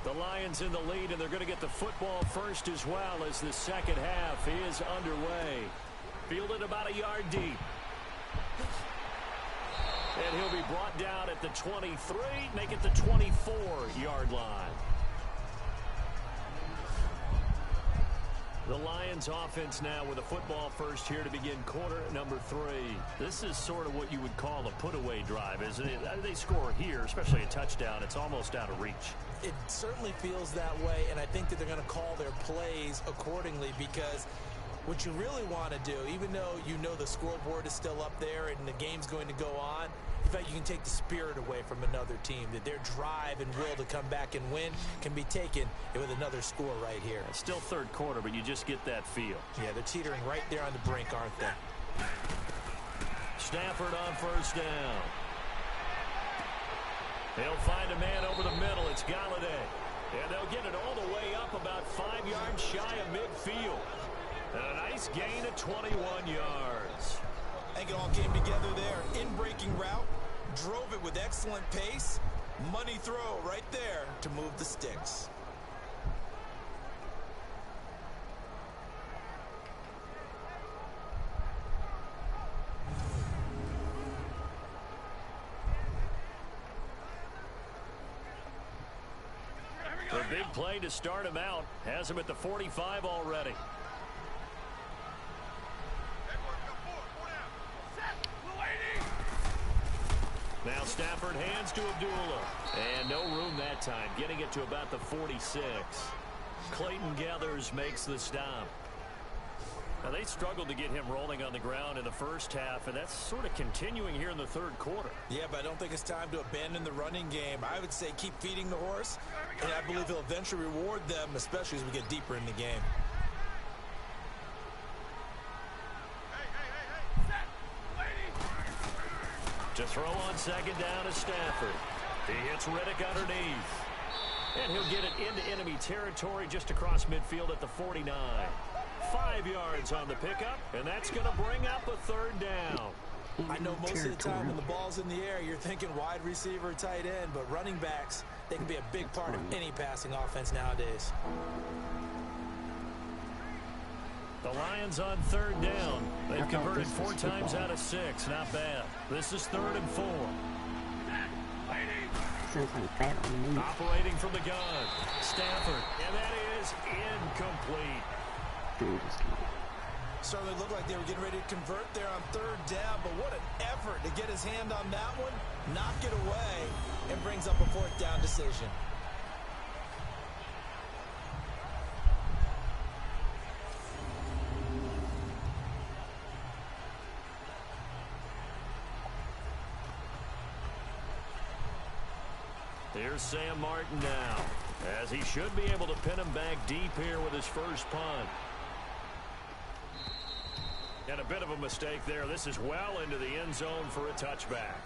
The Lions in the lead, and they're going to get the football first as well as the second half is underway. Fielded about a yard deep. And he'll be brought down at the 23, make it the 24-yard line. The Lions offense now with a football first here to begin quarter number 3. This is sort of what you would call a put-away drive, isn't it? They score here, especially a touchdown. It's almost out of reach.
It certainly feels that way, and I think that they're going to call their plays accordingly because what you really want to do, even though you know the scoreboard is still up there and the game's going to go on, in fact, you can take the spirit away from another team, that their drive and will to come back and win can be taken with another score right here.
It's still third quarter, but you just get that feel.
Yeah, they're teetering right there on the brink, aren't they?
Stafford on first down. They'll find a man over the middle. It's Galladay. And they'll get it all the way up about 5 yards shy of midfield. And a nice gain of 21 yards.
I think it all came together there. In-breaking route. Drove it with excellent pace. Money throw right there to move the sticks.
A big play to start him out. Has him at the 45 already. Now Stafford hands to Abdullah. And no room that time. Getting it to about the 46. Clayton Gathers makes the stop. Now they struggled to get him rolling on the ground in the first half, and that's sort of continuing here in the third quarter.
Yeah, but I don't think it's time to abandon the running game. I would say keep feeding the horse, and I believe he'll eventually reward them, especially as we get deeper in the game.
To throw on second down is Stafford. He hits Riddick underneath. And he'll get it into enemy territory just across midfield at the 49. 5 yards on the pickup, and that's going to bring up a third down.
I know most of the time when the ball's in the air, you're thinking wide receiver, tight end, but running backs, they can be a big part of any passing offense nowadays.
The Lions on third down. They've converted 4 times out of 6. Not bad. This is 3rd and 4. Operating from the gun. Stafford. And that is incomplete.
Certainly looked like they were getting ready to convert there on 3rd down, but what an effort to get his hand on that one, knock it away, and brings up a 4th down decision.
Here's Sam Martin now, as he should be able to pin him back deep here with his first punt. And a bit of a mistake there. This is well into the end zone for a touchback.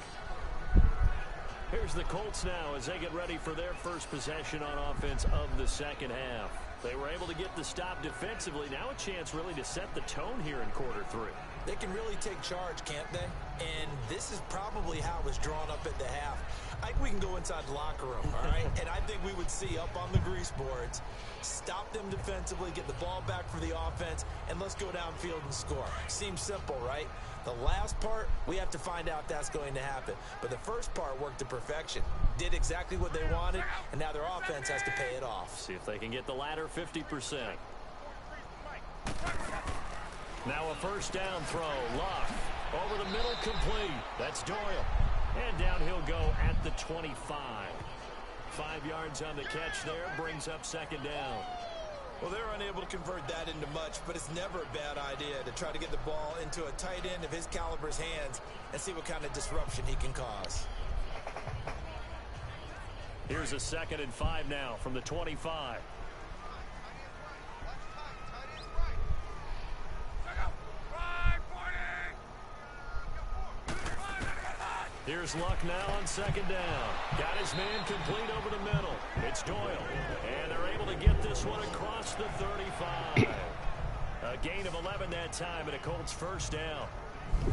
Here's the Colts now as they get ready for their first possession on offense of the second half. They were able to get the stop defensively. Now a chance really to set the tone here in quarter 3.
They can really take charge, can't they? And this is probably how it was drawn up at the half. I think we can go inside the locker room, all right? And I think we would see up on the grease boards, stop them defensively, get the ball back for the offense, and let's go downfield and score. Seems simple, right? The last part, we have to find out if that's going to happen. But the first part worked to perfection. Did exactly what they wanted, and now their offense has to pay it off.
See if they can get the latter 50%. Now a first down throw. Luck. Over the middle, complete. That's Doyle. And down he'll go at the 25. 5 yards on the catch there. Brings up second down.
Well, they're unable to convert that into much, but it's never a bad idea to try to get the ball into a tight end of his caliber's hands and see what kind of disruption he can cause.
Here's a 2nd and 5 now from the 25. Here's Luck now on second down. Got his man complete over the middle. It's Doyle. And they're able to get this one across the 35. A gain of 11 that time and a Colts first down.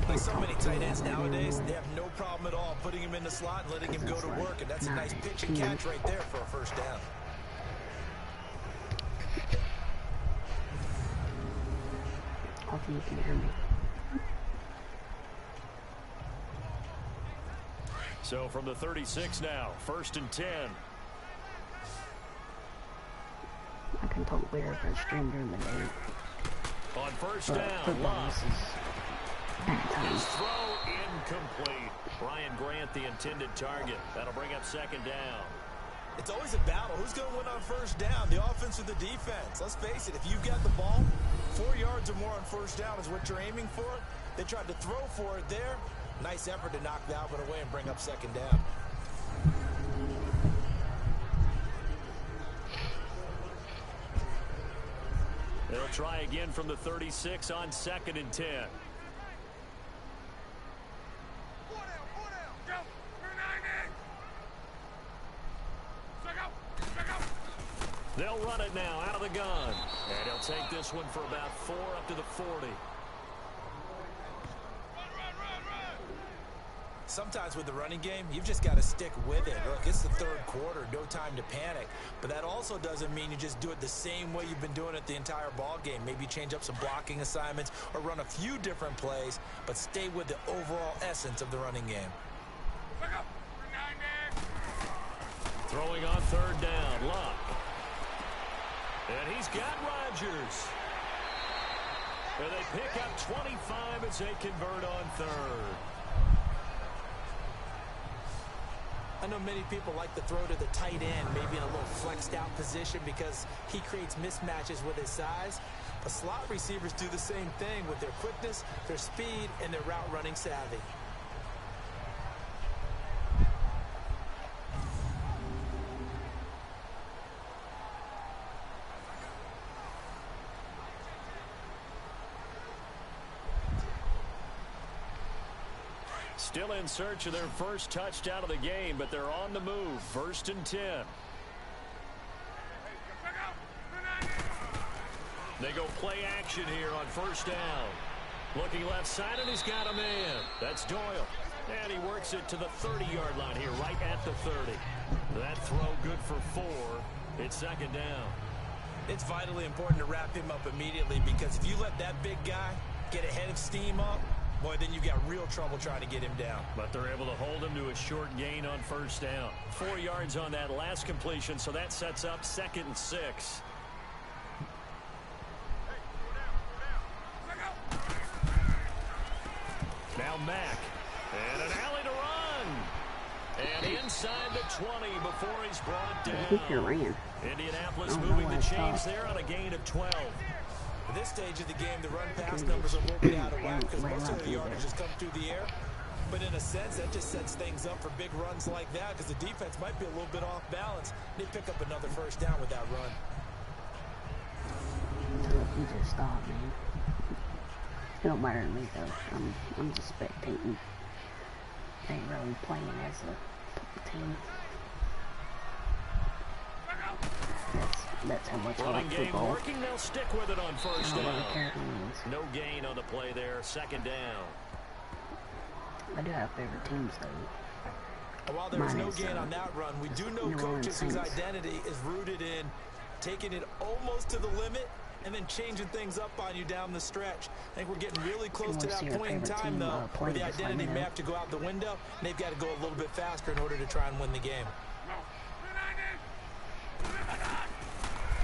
Like so many tight ends nowadays, they have no problem at all putting him in the slot and letting him go to work. And that's a nice pitch and catch right there for a first down.
Hopefully you can hear me.
So from the 36 now, 1st and 10.
I can talk weird for a stranger in the day.
On first down, Luck. His throw incomplete. Brian Grant, the intended target. That'll bring up second down.
It's always a battle. Who's going to win on first down, the offense or the defense? Let's face it, if you've got the ball, 4 yards or more on first down is what you're aiming for. They tried to throw for it there. Nice effort to knock that one away and bring up second down.
They'll try again from the 36 on 2nd and 10. They'll run it now out of the gun. And he'll take this one for about 4 up to the 40.
Sometimes with the running game, you've just got to stick with it. Look, it's the 3rd quarter, no time to panic. But that also doesn't mean you just do it the same way you've been doing it the entire ball game. Maybe change up some blocking assignments or run a few different plays, but stay with the overall essence of the running game.
Throwing on 3rd down, Luck. And he's got Rodgers. And they pick up 25 as they convert on 3rd.
I know many people like to throw to the tight end, maybe in a little flexed out position because he creates mismatches with his size. But slot receivers do the same thing with their quickness, their speed, and their route running savvy.
Still in search of their first touchdown of the game, but they're on the move. 1st and 10. They go play action here on first down. Looking left side, and he's got a man. That's Doyle. And he works it to the 30-yard line here, right at the 30. That throw good for 4. It's 2nd down.
It's vitally important to wrap him up immediately because if you let that big guy get a head of steam up, boy, then you've got real trouble trying to get him down.
But they're able to hold him to a short gain on first down. 4 yards on that last completion, so that sets up 2nd and 6. Now Mack. And an alley to run. And inside the 20 before he's brought down.
I think you ran.
Indianapolis moving the chains there on a gain of 12.
At this stage of the game, the run-pass numbers are a little bit out of whack because most of the yardage has come through the air. But in a sense, that just sets things up for big runs like that because the defense might be a little bit off balance. They pick up another first down with that run.
You just stop, man. It don't matter to me though. I'm just spectating. They ain't really playing as a team. That's how much I like football.
Working, they'll stick with it on first down. No gain on the play there. Second down.
I do have favorite teams though.
While there was no gain on that run, we do know coaches whose identity is rooted in taking it almost to the limit and then changing things up on you down the stretch. I think we're getting really close to that point in time, though, where the identity may have to go out the window, and they've got to go a little bit faster in order to try and win the game.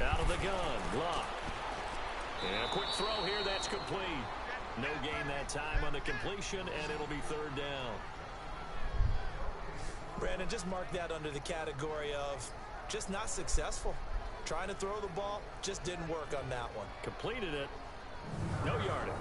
Out of the gun, Luck. And a quick throw here, that's complete. No gain that time on the completion, and it'll be third down.
Brandon, just mark that under the category of just not successful. Trying to throw the ball, just didn't work on that one.
Completed it. No yardage.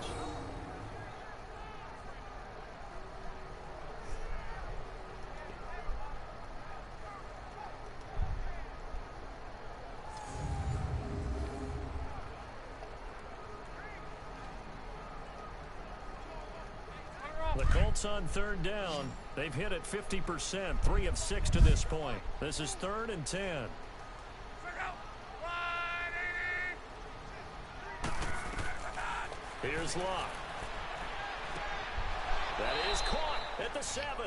The Colts on third down. They've hit it 50%, 3 of 6 to this point. This is 3rd and 10. Here's Luck. That is caught at the 7.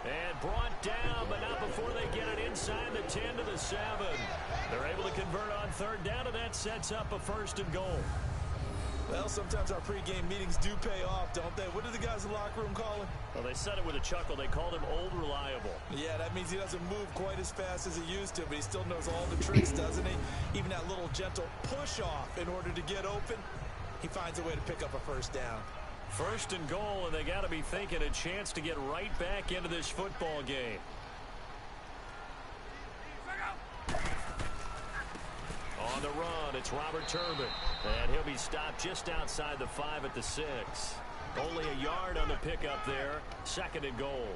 And brought down, but not before they get it inside the 10 to the 7. They're able to convert on third down, and that sets up a 1st and goal.
Well, sometimes our pregame meetings do pay off, don't they? What did the guys in the locker room call him?
Well, they said it with a chuckle. They called him Old Reliable.
Yeah, that means he doesn't move quite as fast as he used to, but he still knows all the tricks, doesn't he? Even that little gentle push-off in order to get open, he finds a way to pick up a 1st down.
1st and goal, and they got to be thinking a chance to get right back into this football game. On the run, it's Robert Turbin, and he'll be stopped just outside the 5 at the 6. Only a yard on the pickup there. 2nd and goal.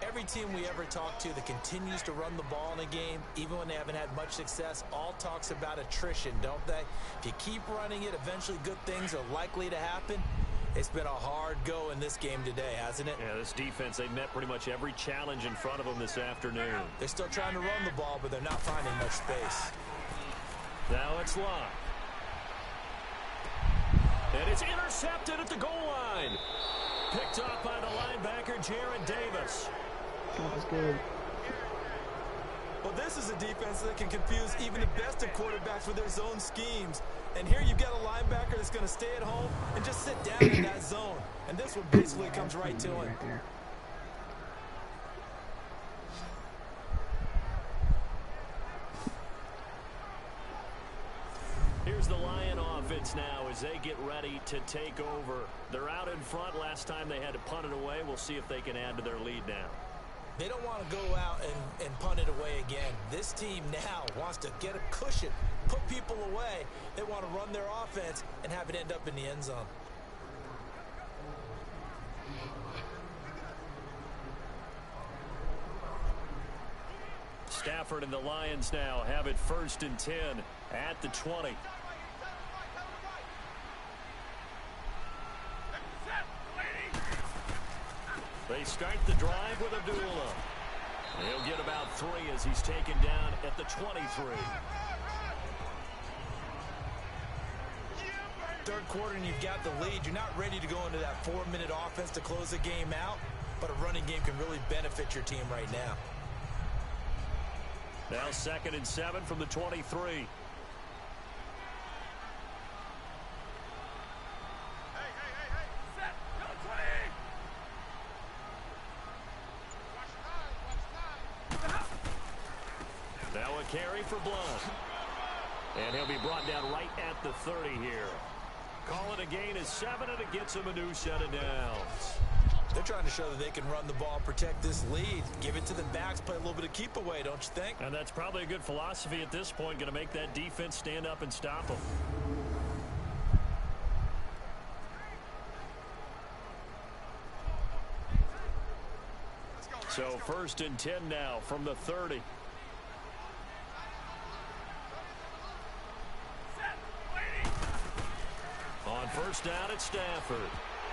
Every team we ever talk to that continues to run the ball in a game, even when they haven't had much success, all talks about attrition, don't they? If you keep running it, eventually good things are likely to happen. It's been a hard go in this game today, hasn't it?
Yeah, this defense, they've met pretty much every challenge in front of them this afternoon.
They're still trying to run the ball, but they're not finding much space.
Now it's Luck. And it's intercepted at the goal line. Picked off by the linebacker, Jared Davis.
That was good.
Well, this is a defense that can confuse even the best of quarterbacks with their zone schemes. And here you've got a linebacker that's going to stay at home and just sit down in that zone. And this one basically comes right to him.
Right there.
Here's the Lion offense now as they get ready to take over. They're out in front. Last time they had to punt it away. We'll see if they can add to their lead now.
They don't want to go out and punt it away again. This team now wants to get a cushion, put people away. They want to run their offense and have it end up in the end zone.
Stafford and the Lions now have it 1st and 10 at the 20. They start the drive with Abdullah. He'll get about 3 as he's taken down at the 23.
3rd quarter and you've got the lead. You're not ready to go into that 4-minute offense to close the game out, but a running game can really benefit your team right now.
Now 2nd and 7 from the 23. Now a carry for Blunt. And he'll be brought down right at the 30 here. Calling a gain of 7, and it gets him a new set of downs.
They're trying to show that they can run the ball, protect this lead, give it to the backs, play a little bit of keep away, don't you think?
And that's probably a good philosophy at this point, going to make that defense stand up and stop them. So 1st and 10 now from the 30. On 1st down, it's Stafford.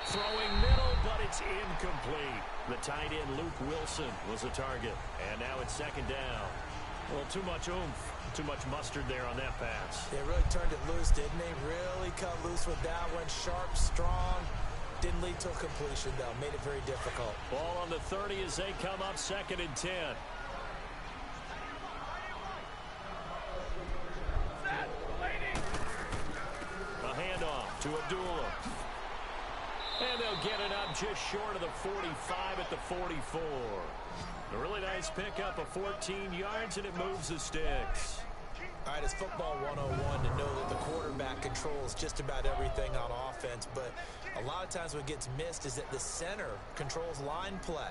Throwing middle, but it's incomplete. The tight end, Luke Wilson, was the target. And now it's 2nd down. Well, too much oomph, too much mustard there on that pass.
They really turned it loose, didn't they? Really cut loose with that one. Sharp, strong. Didn't lead to a completion, though. Made it very difficult.
Ball on the 30 as they come up 2nd and 10. A handoff to Abdullah. And they'll get it up just short of the 45 at the 44. A really nice pickup of 14 yards, and it moves the sticks.
All right, it's football 101 to know that the quarterback controls just about everything on offense, but a lot of times what gets missed is that the center controls line play.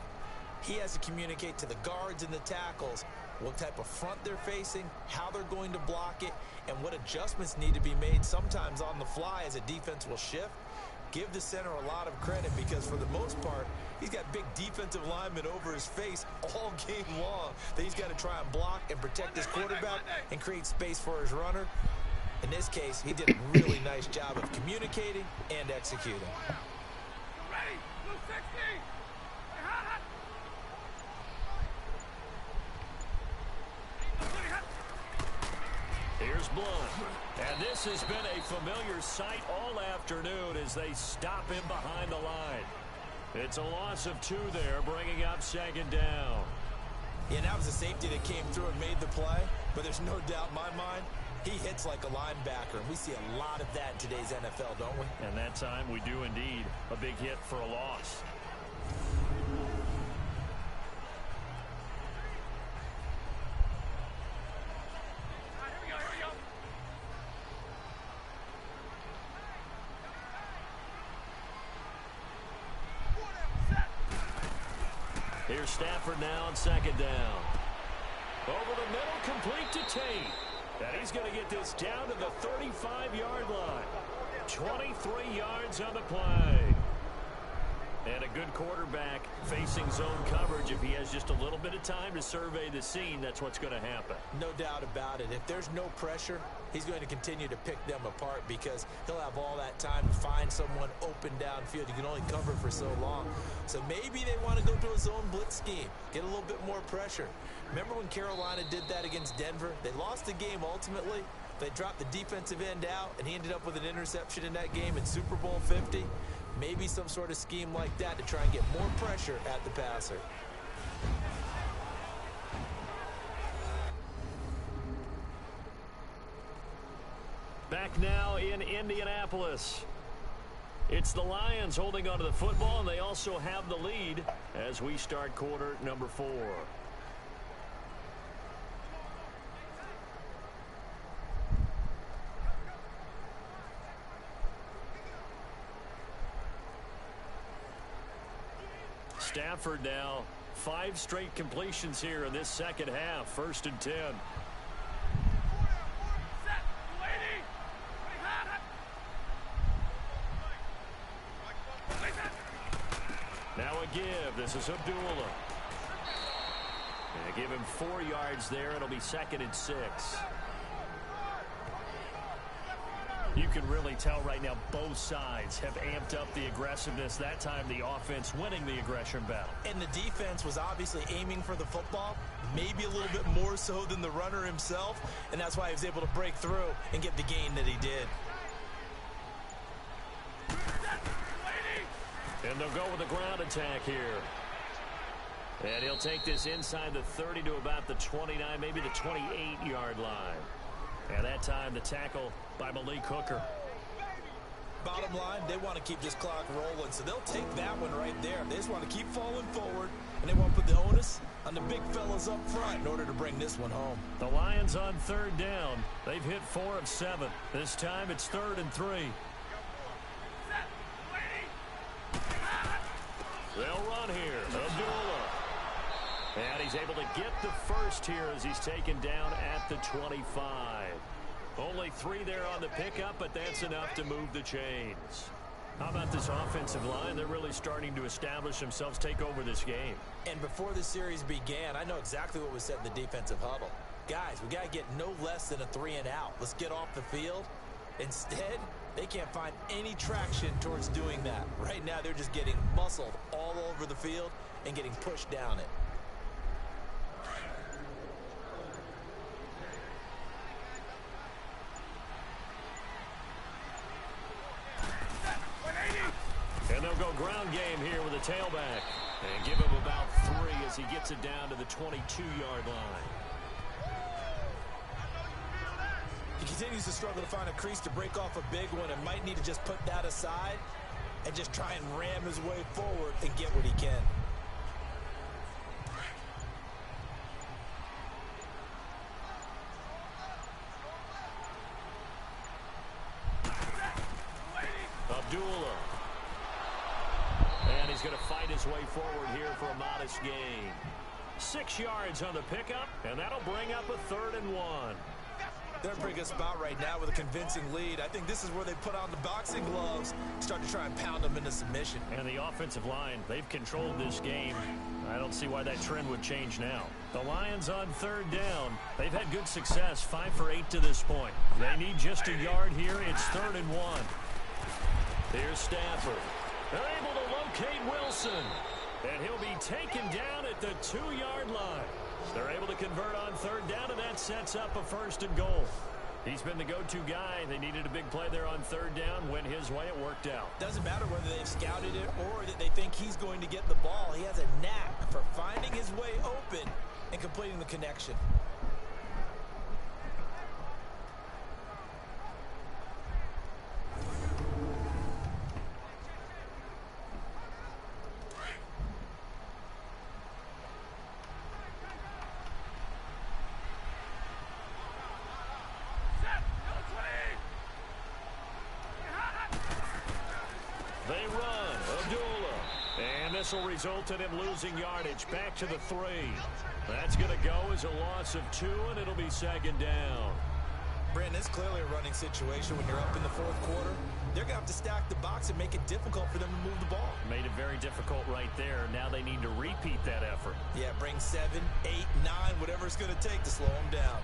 He has to communicate to the guards and the tackles what type of front they're facing, how they're going to block it, and what adjustments need to be made sometimes on the fly as a defense will shift. Give the center a lot of credit because for the most part, he's got big defensive linemen over his face all game long that he's got to try and block and protect his quarterback and create space for his runner. In this case, he did a really nice job of communicating and executing.
Here's Blunt. And this has been a familiar sight all afternoon as they stop him behind the line. It's a loss of 2 there, bringing up 2nd down.
Yeah, that was a safety that came through and made the play, but there's no doubt in my mind, he hits like a linebacker, and we see a lot of that in today's NFL, don't we?
And that time we do indeed. A big hit for a loss. Here's Stafford now on 2nd down. Over the middle, complete to Tate. And he's going to get this down to the 35-yard line. 23 yards on the play. And a good quarterback facing zone coverage. If he has just a little bit of time to survey the scene, that's what's going to happen.
No doubt about it. If there's no pressure, he's going to continue to pick them apart because he'll have all that time to find someone open downfield. You can only cover for so long. So maybe they want to go to a zone blitz scheme, get a little bit more pressure. Remember when Carolina did that against Denver? They lost the game ultimately. They dropped the defensive end out, and he ended up with an interception in that game in Super Bowl 50. Maybe some sort of scheme like that to try and get more pressure at the passer.
Back now in Indianapolis. It's the Lions holding onto the football, and they also have the lead as we start quarter number 4. Stafford now 5 straight completions here in this second half. 1st and 10. Now a give. This is Abdullah. And give him 4 yards there. It'll be 2nd and 6. You can really tell right now both sides have amped up the aggressiveness. That time the offense winning the aggression battle.
And the defense was obviously aiming for the football, maybe a little bit more so than the runner himself, and that's why he was able to break through and get the gain that he did.
And they'll go with a ground attack here. And he'll take this inside the 30 to about the 29, maybe the 28-yard line. And that time the tackle by Malik Hooker.
Bottom line, they want to keep this clock rolling, so they'll take that one right there. They just want to keep falling forward, and they want to put the onus on the big fellas up front in order to bring this one home.
The Lions on 3rd down. They've hit 4 of 7. This time it's 3rd and 3. They'll run here. Abdullah. And he's able to get the first here as he's taken down at the 25. Only 3 there on the pickup, but that's enough to move the chains. How about this offensive line? They're really starting to establish themselves, take over this game.
And before the series began, I know exactly what was said in the defensive huddle. Guys, we got to get no less than a 3-and-out. Let's get off the field. Instead, they can't find any traction towards doing that. Right now, they're just getting muscled all over the field and getting pushed down it.
And they'll go ground game here with a tailback. And give him about 3 as he gets it down to the 22-yard line.
He continues to struggle to find a crease to break off a big one and might need to just put that aside and just try and ram his way forward and get what he can.
Abdullah. And he's going to fight his way forward here for a modest gain. 6 yards on the pickup, and that'll bring up a 3rd and 1.
They're in a pretty good spot right now with a convincing lead. I think this is where they put on the boxing gloves, start to try and pound them into submission.
And the offensive line, they've controlled this game. I don't see why that trend would change now. The Lions on 3rd down. They've had good success, 5 for 8 to this point. They need just a yard here. It's 3rd and 1. Here's Stafford. They're able to locate Wilson. And he'll be taken down at the 2-yard line. They're able to convert on 3rd down, and that sets up a 1st and goal. He's been the go-to guy. They needed a big play there on 3rd down. Went his way. It worked out.
Doesn't matter whether they've scouted it or that they think he's going to get the ball. He has a knack for finding his way open and completing the connection.
They run. Abdullah. And this will result in him losing yardage back to the 3. That's going to go as a loss of 2, and it'll be 2nd down.
Brandon, it's clearly a running situation when you're up in the 4th quarter. They're going to have to stack the box and make it difficult for them to move the ball.
Made it very difficult right there. Now they need to repeat that effort.
Yeah, bring 7, 8, 9, whatever it's going to take to slow them down.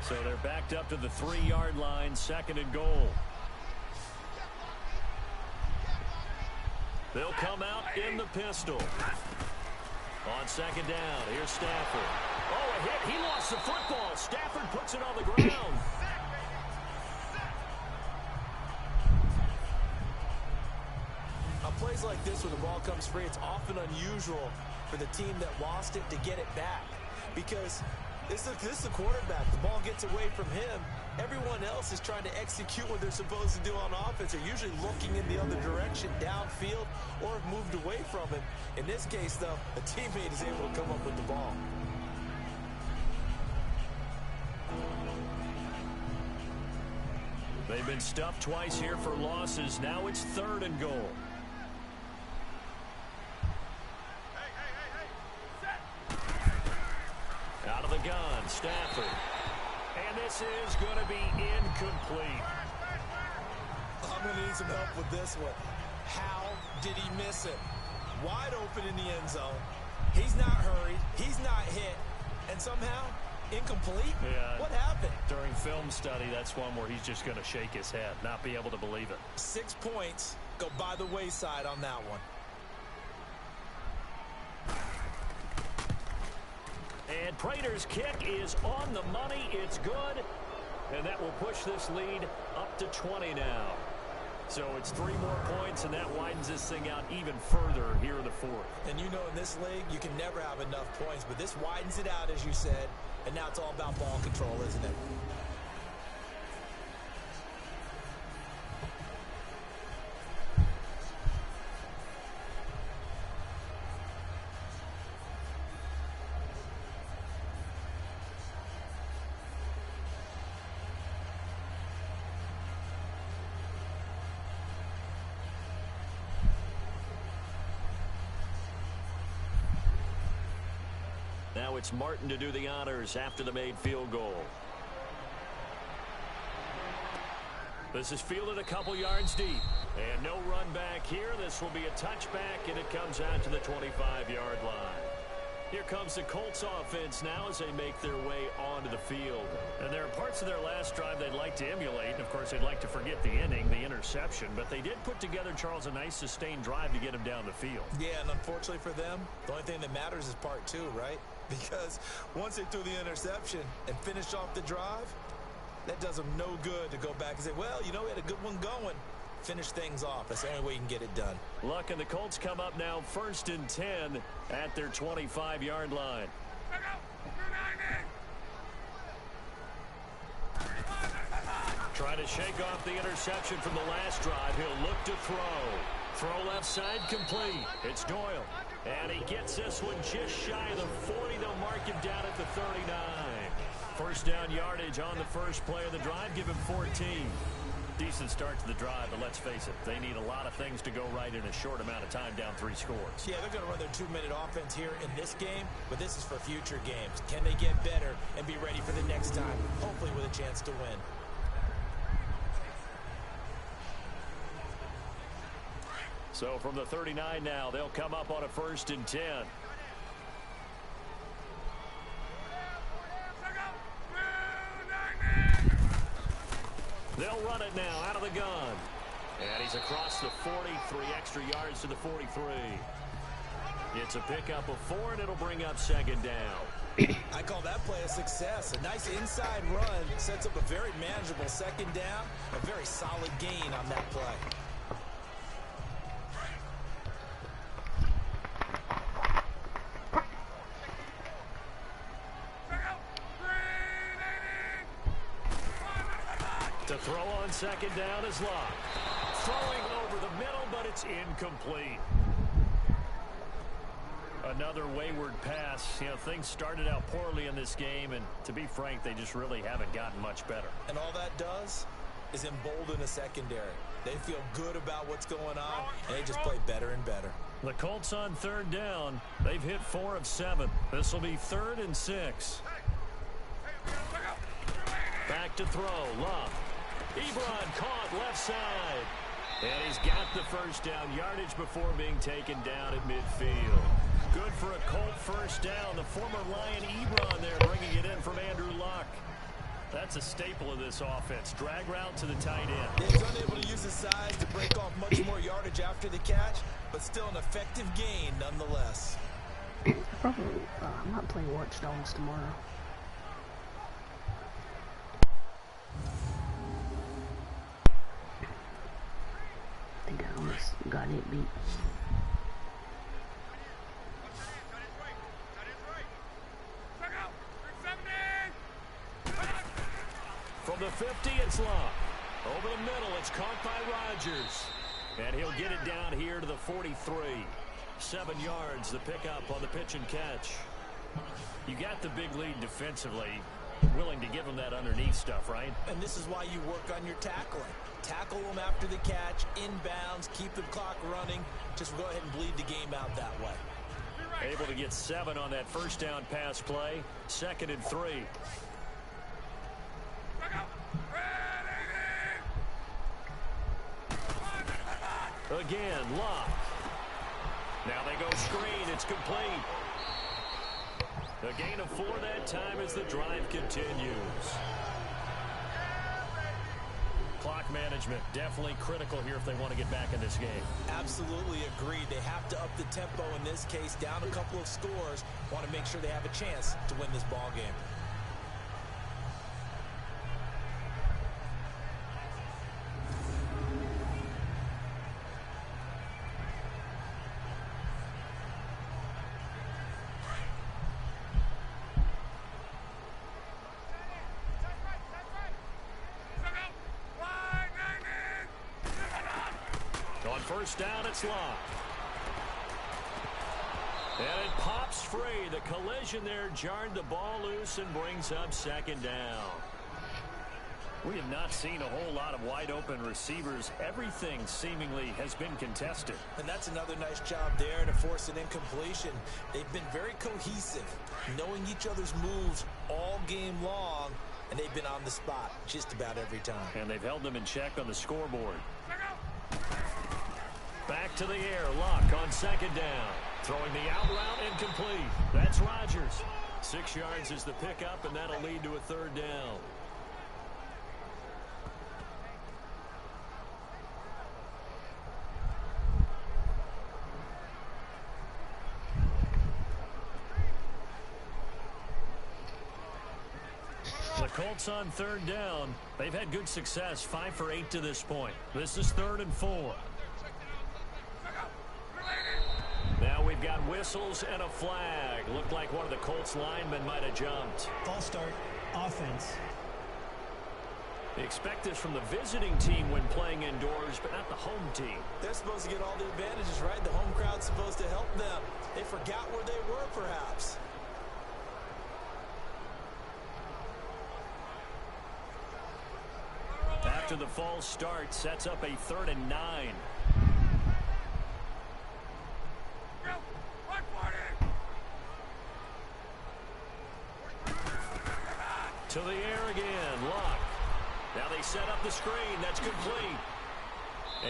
So they're backed up to the 3-yard line, 2nd and goal. They'll come out in the pistol. On 2nd down, here's Stafford. Oh, a hit. He lost the football. Stafford puts it on the ground.
On plays like this, when the ball comes free, it's often unusual for the team that lost it to get it back. Because this is the quarterback. The ball gets away from him. Everyone else is trying to execute what they're supposed to do on offense. They're usually looking in the other direction, downfield, or have moved away from him. In this case, though, a teammate is able to come up with the ball.
They've been stuffed twice here for losses. Now it's 3rd and goal. Out of the gun, Stafford. And this is going to be incomplete.
I'm going to need some help with this one. How did he miss it? Wide open in the end zone. He's not hurried. He's not hit. And somehow, incomplete?
Yeah.
What happened?
During film study, that's one where he's just going to shake his head, not be able to believe it.
6 points go by the wayside on that one.
And Prater's kick is on the money. It's good. And that will push this lead up to 20 now. So it's 3 more points, and that widens this thing out even further here in the 4th.
And you know in this league, you can never have enough points. But this widens it out, as you said. And now it's all about ball control, isn't it?
Now now it's Martin to do the honors after the made field goal. This is fielded a couple yards deep. And no run back here. This will be a touchback, and it comes out to the 25-yard line. Here comes the Colts offense now as they make their way onto the field. And there are parts of their last drive they'd like to emulate. Of course, they'd like to forget the inning, the interception. But they did put together, Charles, a nice sustained drive to get him down the field.
Yeah, and unfortunately for them, the only thing that matters is part two, right? Because once they threw the interception and finished off the drive, that does them no good to go back and say, well, you know, we had a good one going. Finish things off. That's the only way you can get it done.
Luck, and the Colts come up now 1st and 10 at their 25-yard line. Trying to shake off the interception from the last drive. He'll look to throw. Throw left side complete. It's Doyle. And he gets this one just shy of the 40. They'll mark him down at the 39. First down yardage on the first play of the drive. Give him 14. Decent start to the drive, but let's face it, they need a lot of things to go right in a short amount of time, down 3 scores. Yeah, they're going to run their 2-minute offense here in this game, but this is for future games. Can they get better and be ready for the next time, hopefully with a chance to win? So from the 39 now, they'll come up on a 1st and 10. They'll run it now out of the gun. And he's across the 40, 3 extra yards to the 43. It's a pickup of 4, and it'll bring up 2nd down. I call that play a success. A nice inside run sets up a very manageable 2nd down. A very solid gain on that play. To throw on 2nd down is Locke. Throwing over the middle, but it's incomplete. Another wayward pass. You know, things started out poorly in this game, and to be frank, they just really haven't gotten much better. And all that does is embolden the secondary. They feel good about what's going on, and they just play better and better. The Colts on 3rd down. They've hit 4 of 7. This will be 3rd and 6. Back to throw. Locke. Ebron caught left side. And he's got the first down yardage before being taken down at midfield. Good for a Colt first down. The former Lion Ebron there bringing it in from Andrew Luck. That's a staple of this offense. Drag route to the tight end. He's unable to use his size to break off much more yardage after the catch, but still an effective gain nonetheless.
Probably, I'm not playing Watch Dogs tomorrow. I think I almost got it beat.
From the 50, it's Locke. Over the middle, it's caught by Rodgers. And he'll get it down here to the 43. 7 yards, the pickup on the pitch and catch. You got the big lead defensively. Willing to give them that underneath stuff, right?
And this is why you work on your tackling. Tackle them after the catch, inbounds, keep the clock running. Just go ahead and bleed the game out that way.
Able to get 7 on that first down pass play. 2nd and 3. Again, Locke. Now they go screen. It's complete. A gain of 4 that time as the drive continues. Clock management definitely critical here if they want to get back in this game.
Absolutely agreed. They have to up the tempo in this case. Down a couple of scores. Want to make sure they have a chance to win this ball game.
First down, it's Locke. And it pops free. The collision there jarred the ball loose and brings up 2nd down. We have not seen a whole lot of wide-open receivers. Everything seemingly has been contested.
And that's another nice job there to force an incompletion. They've been very cohesive, knowing each other's moves all game long, and they've been on the spot just about every time.
And they've held them in check on the scoreboard. Back to the air, Luck on second down. Throwing the out route incomplete. That's Rodgers. 6 yards is the pickup, and that'll lead to a third down. The Colts on third down. They've had good success, 5 for 8 to this point. This is 3rd and 4. Now we've got whistles and a flag. Looked like one of the Colts linemen might have jumped.
False start, offense.
They expect this from the visiting team when playing indoors, but not the home team.
They're supposed to get all the advantages, right? The home crowd's supposed to help them. They forgot where they were, perhaps.
After the false start, sets up a 3rd and 9. To the air again, Luck. Now they set up the screen. That's complete.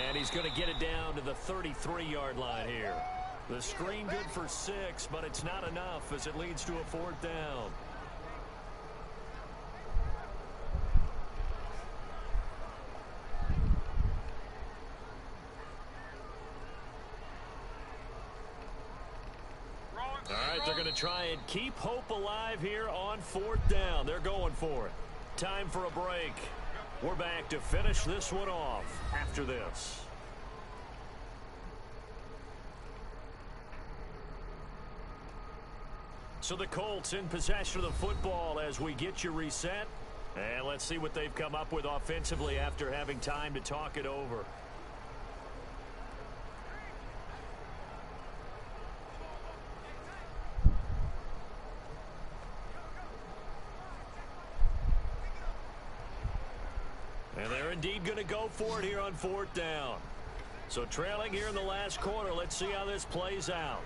And he's going to get it down to the 33-yard line here. The screen good for 6, but it's not enough as it leads to a 4th down. All right, they're going to try and keep hope alive here on 4th down. They're going for it. Time for a break. We're back to finish this one off after this. So the Colts in possession of the football as we get you reset. And let's see what they've come up with offensively after having time to talk it over. And they're indeed going to go for it here on 4th down. So trailing here in the last quarter, let's see how this plays out.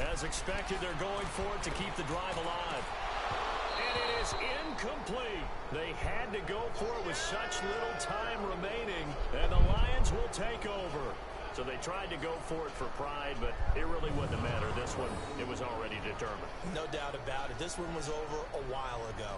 As expected, they're going for it to keep the drive alive. And it is incomplete. They had to go for it with such little time remaining, and the Lions will take over. So they tried to go for it for pride, but it really wouldn't have mattered. This one, it was already determined.
No doubt about it. This one was over a while ago.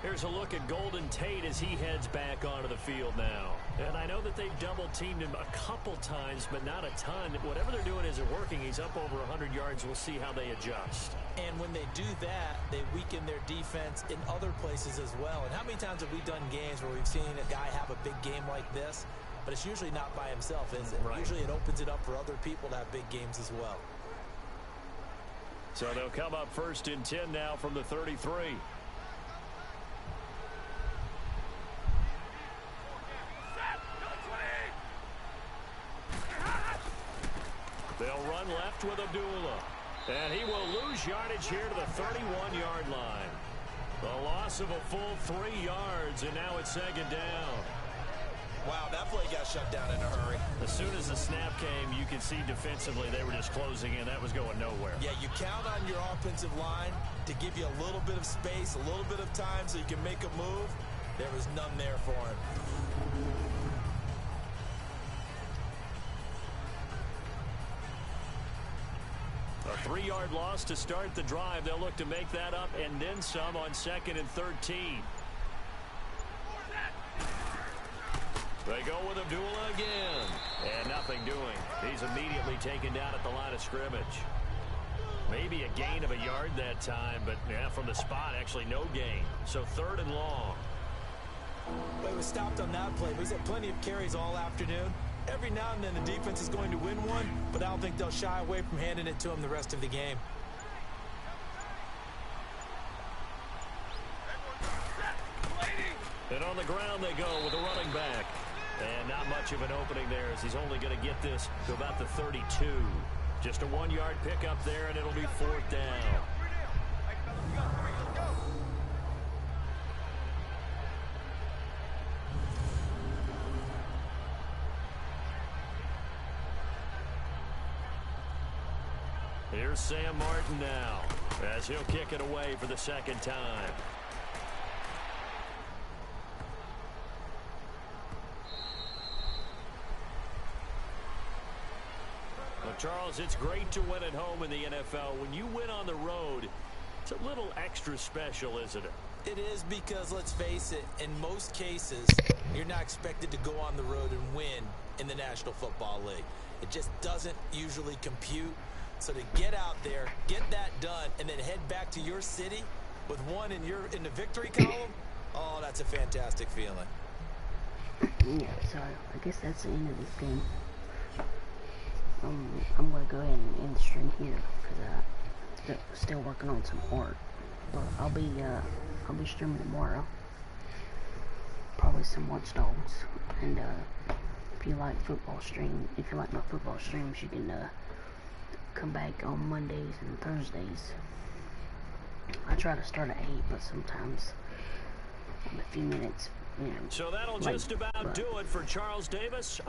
Here's a look at Golden Tate as he heads back onto the field now. And I know that they've double-teamed him a couple times, but not a ton. Whatever they're doing isn't working. He's up over 100 yards. We'll see how they adjust.
And when they do that, they weaken their defense in other places as well. And how many times have we done games where we've seen a guy have a big game like this, but it's usually not by himself, is it?
Right. Usually
it opens it up for other people to have big games as well.
So they'll come up 1st and 10 now from the 33. They'll run left with Abdullah. And he will lose yardage here to the 31-yard line. A loss of a full 3 yards, and now it's 2nd down.
Wow, that play got shut down in a hurry.
As soon as the snap came, you could see defensively they were just closing in. That was going nowhere.
Yeah, you count on your offensive line to give you a little bit of space, a little bit of time so you can make a move. There was none there for him.
A 3-yard loss to start the drive. They'll look to make that up and then some on 2nd and 13. They go with Abdullah again. And nothing doing. He's immediately taken down at the line of scrimmage. Maybe a gain of a yard that time, but yeah, from the spot, actually no gain. So 3rd and long.
Well, he was stopped on that play, but he's had plenty of carries all afternoon. Every now and then the defense is going to win one, but I don't think they'll shy away from handing it to him the rest of the game.
And on the ground they go with a running back. And not much of an opening there as he's only going to get this to about the 32. Just a 1-yard pickup there, and it'll be 4th down. Here's Sam Martin now as he'll kick it away for the 2nd time. Well, Charles, it's great to win at home in the NFL. When you win on the road, it's a little extra special, isn't it?
It is because, let's face it, in most cases, you're not expected to go on the road and win in the National Football League. It just doesn't usually compute. So to get out there, get that done, and then head back to your city with one in the victory column, oh, that's a fantastic feeling.
Yeah, so I guess that's the end of this game. I'm gonna go ahead and end the stream here because I'm still working on some art. But I'll be streaming tomorrow. Probably some Watch Dogs. And if you like my football streams, you can come back on Mondays and Thursdays. I try to start at 8, but sometimes I'm a few minutes, you know.
So that'll just about do it for Charles Davis.